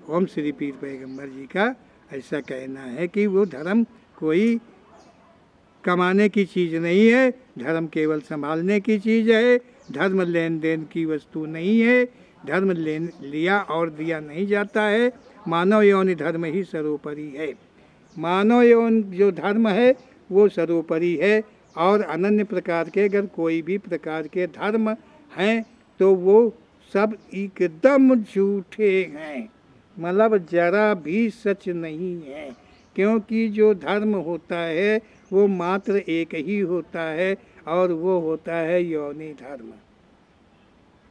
ओम श्री पीर पैगंबर जी का ऐसा कहना है कि वो धर्म कोई कमाने की चीज़ नहीं है, धर्म केवल संभालने की चीज़ है। धर्म लेन देन की वस्तु नहीं है, धर्म लिया और दिया नहीं जाता है। मानव यौन धर्म ही सर्वोपरि है। मानव यौन जो धर्म है वो सर्वोपरि है और अनन्य प्रकार के अगर कोई भी प्रकार के धर्म हैं तो वो सब एकदम झूठे हैं, मतलब जरा भी सच नहीं है। क्योंकि जो धर्म होता है वो मात्र एक ही होता है और वो होता है योनि धर्म।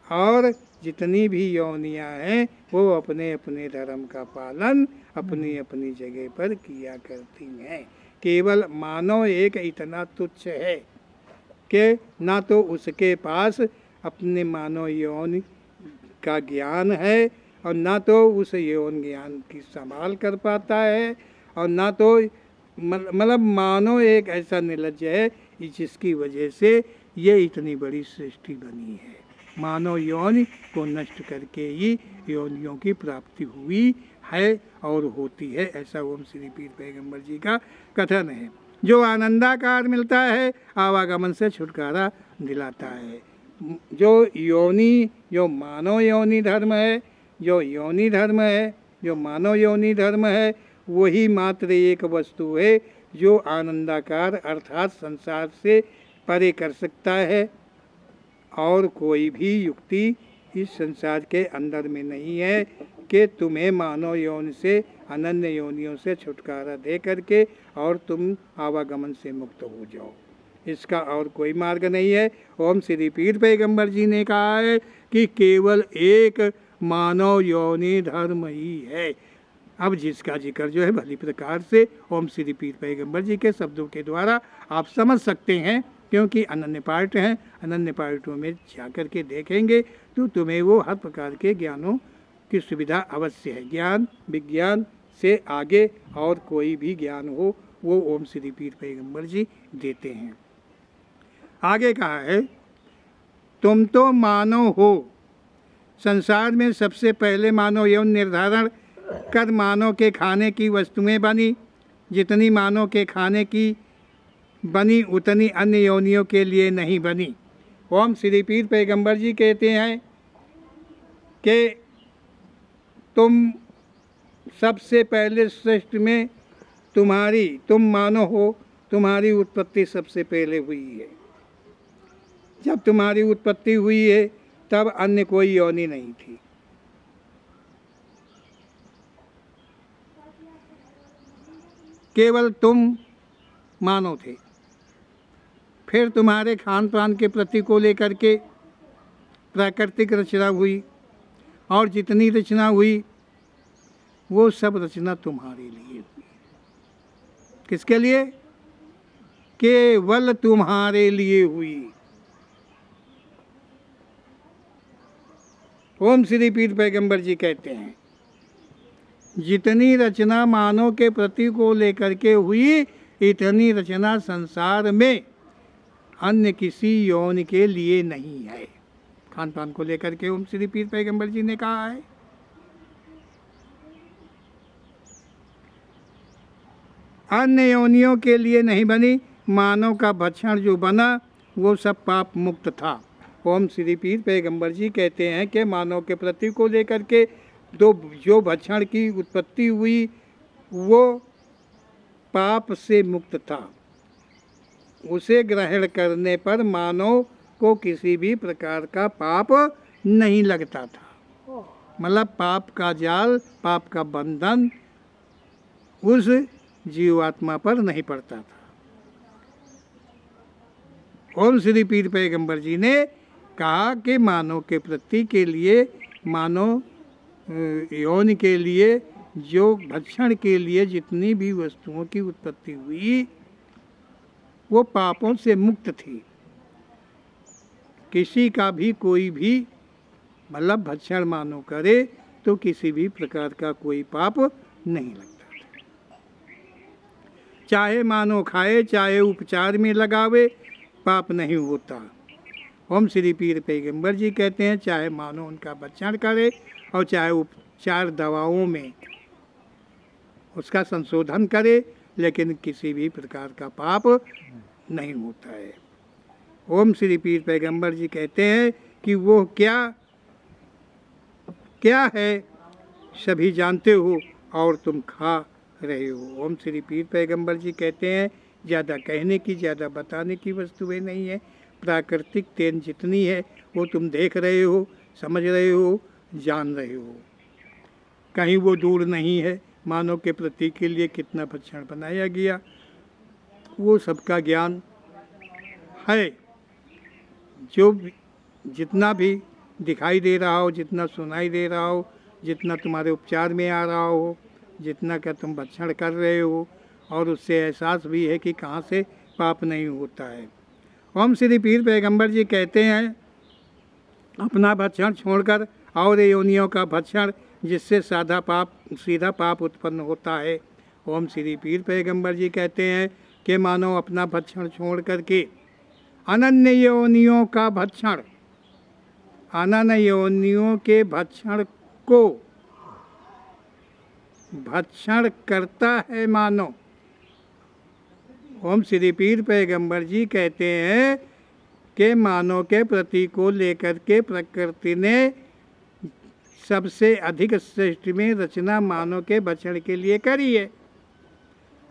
और जितनी भी योनियां हैं वो अपने अपने धर्म का पालन अपनी अपनी जगह पर किया करती हैं। केवल मानव एक इतना तुच्छ है कि ना तो उसके पास अपने मानव यौन का ज्ञान है और ना तो उस यौन ज्ञान की संभाल कर पाता है और ना तो मतलब मानव एक ऐसा निर्लज्ज है जिसकी वजह से ये इतनी बड़ी सृष्टि बनी है। मानव यौन को नष्ट करके ही योनियों की प्राप्ति हुई है और होती है। ऐसा ओम श्री पीर पैगंबर जी का कथन है। जो आनंदाकार मिलता है आवागमन से छुटकारा दिलाता है। जो मानव योनि धर्म है, जो योनि धर्म है, जो मानव योनि धर्म है वही मात्र एक वस्तु है जो आनंदाकार अर्थात संसार से परे कर सकता है। और कोई भी युक्ति इस संसार के अंदर में नहीं है कि तुम्हें मानव यौन से अनन्य योनियों से छुटकारा दे करके और तुम आवागमन से मुक्त हो जाओ। इसका और कोई मार्ग नहीं है। ओम श्री पीर पैगंबर जी ने कहा है कि केवल एक मानव योनि धर्म ही है। अब जिसका जिक्र जो है भली प्रकार से ओम श्री पीर पैगंबर जी के शब्दों के द्वारा आप समझ सकते हैं, क्योंकि अनन्य पाठ हैं। अनन्य पाठों में जाकर के देखेंगे तो तुम्हें वो हर प्रकार के ज्ञानों की सुविधा अवश्य है। ज्ञान विज्ञान से आगे और कोई भी ज्ञान हो वो ओम श्री पीर पैगंबर जी देते हैं। आगे कहा है तुम तो मानव हो। संसार में सबसे पहले मानव यौन निर्धारण कर मानव के खाने की वस्तुएं बनी। जितनी मानव के खाने की बनी उतनी अन्य योनियों के लिए नहीं बनी। ओम श्री पीर पैगंबर जी कहते हैं कि तुम सबसे पहले सृष्टि में तुम मानव हो, तुम्हारी उत्पत्ति सबसे पहले हुई है। जब तुम्हारी उत्पत्ति हुई है तब अन्य कोई योनि नहीं थी। केवल तुम मानव थे। फिर तुम्हारे खान पान के प्रति को लेकर के प्राकृतिक रचना हुई और जितनी रचना हुई वो सब रचना तुम्हारे लिए हुई। किसके लिए? केवल तुम्हारे लिए हुई। ओम श्री पीर पैगंबर जी कहते हैं जितनी रचना मानव के प्रति को लेकर के हुई, इतनी रचना संसार में अन्य किसी यौन के लिए नहीं है। खान पान को लेकर के ओम श्री पीर पैगंबर जी ने कहा है। अन्य योनियों के लिए नहीं बनी, मानव का भक्षण जो बना वो सब पाप मुक्त था। ओम श्री पीर पैगंबर जी कहते हैं कि मानव के प्रति को लेकर के जो भक्षण की उत्पत्ति हुई वो पाप से मुक्त था। उसे ग्रहण करने पर मानव को किसी भी प्रकार का पाप नहीं लगता था। मतलब पाप का जाल, पाप का बंधन उस जीवात्मा पर नहीं पड़ता था। ओम श्री पीर पैगंबर जी ने कहा कि मानव के प्रति के लिए, मानव यौन के लिए, जो भक्षण के लिए जितनी भी वस्तुओं की उत्पत्ति हुई वो पापों से मुक्त थी। किसी का भी कोई भी मतलब भक्षण मानव करे तो किसी भी प्रकार का कोई पाप नहीं लगता था। चाहे मानव खाए, चाहे उपचार में लगावे, पाप नहीं होता। ओम श्री पीर पैगंबर जी कहते हैं चाहे मानव उनका भक्षण करे और चाहे उपचार दवाओं में उसका संशोधन करे, लेकिन किसी भी प्रकार का पाप नहीं होता है। ओम श्री पीर पैगंबर जी कहते हैं कि वो क्या है सभी जानते हो और तुम खा रहे हो। ओम श्री पीर पैगंबर जी कहते हैं ज़्यादा कहने की, ज़्यादा बताने की वस्तुएं नहीं है। प्राकृतिक तेन जितनी है वो तुम देख रहे हो, समझ रहे हो, जान रहे हो। कहीं वो दूर नहीं है। मानव के प्रति के लिए कितना भक्षण बनाया गया वो सबका ज्ञान है। जो जितना भी दिखाई दे रहा हो, जितना सुनाई दे रहा हो, जितना तुम्हारे उपचार में आ रहा हो, जितना का तुम भक्षण कर रहे हो, और उससे एहसास भी है कि कहाँ से पाप नहीं होता है। ओम श्री पीर पैगंबर जी कहते हैं अपना भक्षण छोड़कर और योनियों का भक्षण जिससे सीधा पाप उत्पन्न होता है। ओम श्री पीर पैगंबर जी कहते हैं कि मानो अपना भक्षण छोड़ करके अनन्य योनियों का भक्षण, अनन्य योनियों के भक्षण को भक्षण करता है मानो। ओम श्री पीर पैगंबर जी कहते हैं कि मानव के प्रति को लेकर के प्रकृति ने सबसे अधिक सृष्टि में रचना मानव के भक्षण के लिए करी है,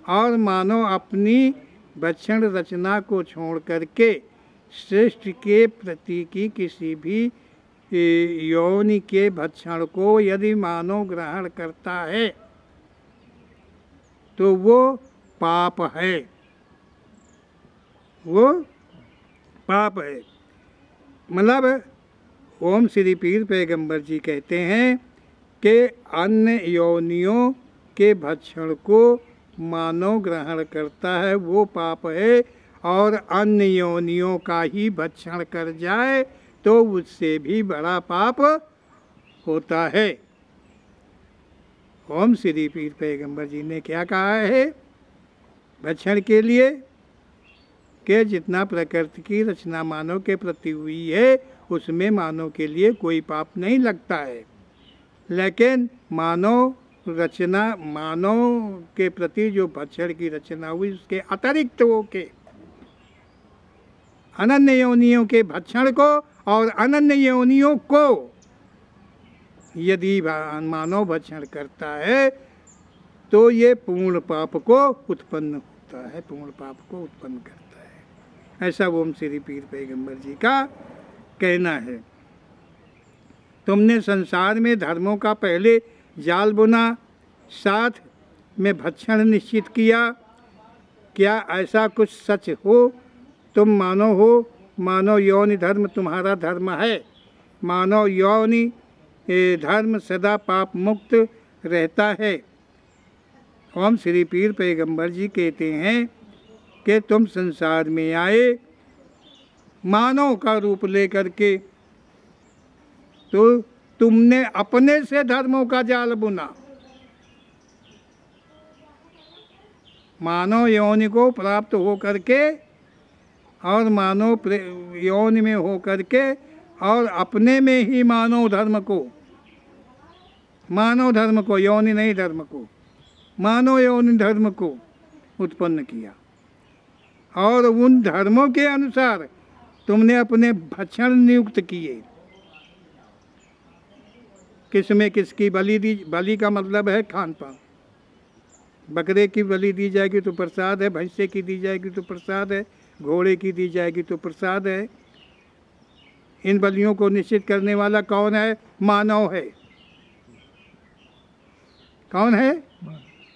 और मानव अपनी भक्षण रचना को छोड़ करके सृष्टि के प्रति की किसी भी योनि के भक्षण को यदि मानव ग्रहण करता है तो वो पाप है, वो पाप है। मतलब ओम श्री पीर पैगंबर जी कहते हैं कि अन्य योनियों के भक्षण को मानव ग्रहण करता है वो पाप है, और अन्य योनियों का ही भक्षण कर जाए तो उससे भी बड़ा पाप होता है। ओम श्री पीर पैगंबर जी ने क्या कहा है भक्षण के लिए कि जितना प्रकृति की रचना मानव के प्रति हुई है उसमें मानव के लिए कोई पाप नहीं लगता है, लेकिन मानव के प्रति जो भक्षण की रचना हुई उसके अतिरिक्त हो के अनन्य योनियों के भक्षण को और अनन्य योनियों को यदि मानव भक्षण करता है तो ये पूर्ण पाप को उत्पन्न होता है, पूर्ण पाप को उत्पन्न करता है। ऐसा ओम श्री पीर पैगंबर जी का कहना है। तुमने संसार में धर्मों का पहले जाल बुना, साथ में भक्षण निश्चित किया। क्या ऐसा कुछ सच हो? तुम मानव हो, मानव यौनि धर्म तुम्हारा धर्म है। मानव यौनि धर्म सदा पाप मुक्त रहता है। ओम श्री पीर पैगंबर जी कहते हैं कि तुम संसार में आए मानव का रूप लेकर के, तो तुमने अपने से धर्मों का जाल बुना। मानव योनि को प्राप्त हो करके और मानव योनि में हो करके और अपने में ही मानव धर्म को योनि नहीं धर्म को, मानव योनि धर्म को उत्पन्न किया और उन धर्मों के अनुसार तुमने अपने भक्षण नियुक्त किए। किसमें किसकी बलि दी? बलि का मतलब है खान पान। बकरे की बलि दी जाएगी तो प्रसाद है, भैंसे की दी जाएगी तो प्रसाद है, घोड़े की दी जाएगी तो प्रसाद है। इन बलियों को निश्चित करने वाला कौन है? मानव है। कौन है?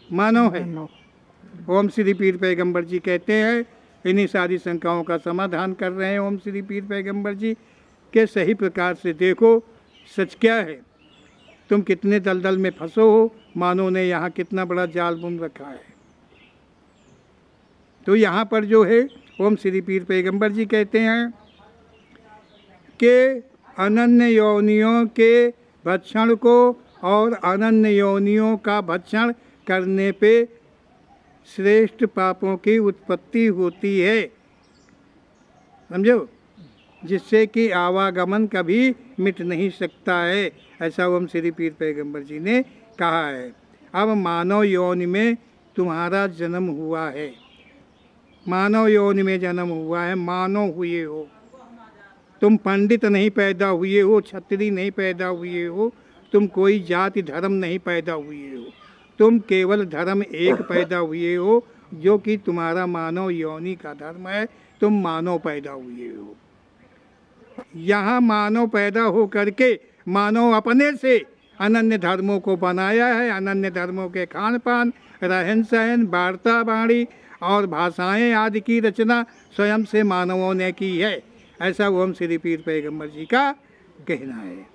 मानव है। ओम श्री पीर पैगंबर जी कहते हैं, इन्हीं सारी शंकाओं का समाधान कर रहे हैं ओम श्री पीर पैगंबर जी के सही प्रकार से देखो सच क्या है, तुम कितने दलदल में फंसो हो, मानव ने यहाँ कितना बड़ा जाल बुन रखा है। तो यहाँ पर जो है ओम श्री पीर पैगंबर जी कहते हैं कि अनन्य योनियों के भक्षण को और अनन्य योनियों का भक्षण करने पे श्रेष्ठ पापों की उत्पत्ति होती है, समझो, जिससे कि आवागमन कभी मिट नहीं सकता है। ऐसा ओम श्री पीर पैगंबर जी ने कहा है। अब मानव योनि में तुम्हारा जन्म हुआ है, मानव योनि में जन्म हुआ है, मानव हुए हो तुम, पंडित नहीं पैदा हुए हो, क्षत्रिय नहीं पैदा हुए हो, तुम कोई जाति धर्म नहीं पैदा हुए हो, तुम केवल धर्म एक पैदा हुए हो जो कि तुम्हारा मानव योनि का धर्म है। तुम मानव पैदा हुए हो। यहाँ मानव पैदा हो करके मानव अपने से अनन्य धर्मों को बनाया है। अनन्य धर्मों के खान पान, रहन सहन, वार्ता वाणी और भाषाएं आदि की रचना स्वयं से मानवों ने की है। ऐसा ओम श्री पीर पैगंबर जी का कहना है,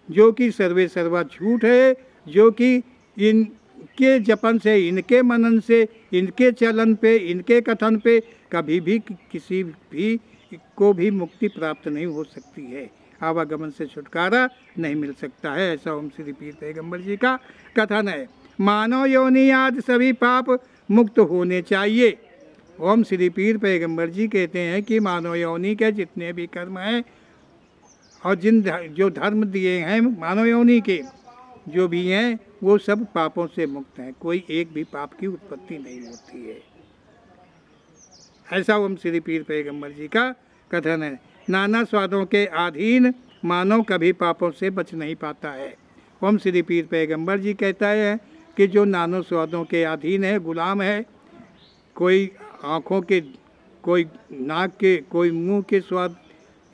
जो कि सर्वे सर्वा झूठ है, जो कि इनके जपन से, इनके मनन से, इनके चलन पे, इनके कथन पे कभी भी किसी भी को भी मुक्ति प्राप्त नहीं हो सकती है, आवागमन से छुटकारा नहीं मिल सकता है। ऐसा ओम श्री पीर पैगंबर जी का कथन है। मानव योनि आदि सभी पाप मुक्त होने चाहिए। ओम श्री पीर पैगंबर जी कहते हैं कि मानव योनि के जितने भी कर्म हैं और जो धर्म दिए हैं मानव योनि के जो भी हैं वो सब पापों से मुक्त हैं, कोई एक भी पाप की उत्पत्ति नहीं होती है। ऐसा ओम श्री पीर पैगंबर जी का कथन है। नाना स्वादों के अधीन मानव कभी पापों से बच नहीं पाता है। ओम श्री पीर पैगंबर जी कहता है कि जो नाना स्वादों के अधीन है, गुलाम है, कोई आँखों के, कोई नाक के, कोई मुंह के स्वाद,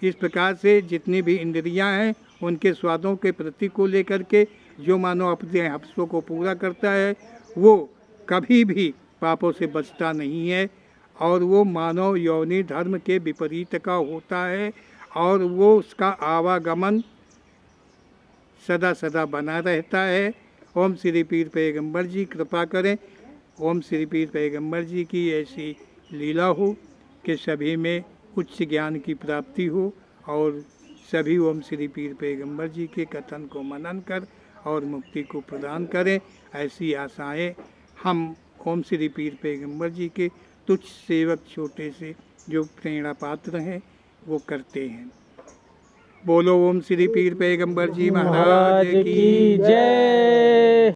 इस प्रकार से जितनी भी इंद्रियां हैं उनके स्वादों के प्रति को लेकर के जो मानव अपने हफ्सों को पूरा करता है वो कभी भी पापों से बचता नहीं है और वो मानव योनि धर्म के विपरीत का होता है और वो उसका आवागमन सदा सदा बना रहता है। ओम श्री पीर पैगंबर जी कृपा करें, ओम श्री पीर पैगंबर जी की ऐसी लीला हो कि सभी में उच्च ज्ञान की प्राप्ति हो और सभी ओम श्री पीर पैगंबर जी के कथन को मनन कर और मुक्ति को प्रदान करें। ऐसी आशाएं हम ओम श्री पीर पैगंबर जी के तुच्छ सेवक छोटे से जो प्रेरणा पात्र हैं वो करते हैं। बोलो ओम श्री पीर पैगंबर जी महाराज की जय।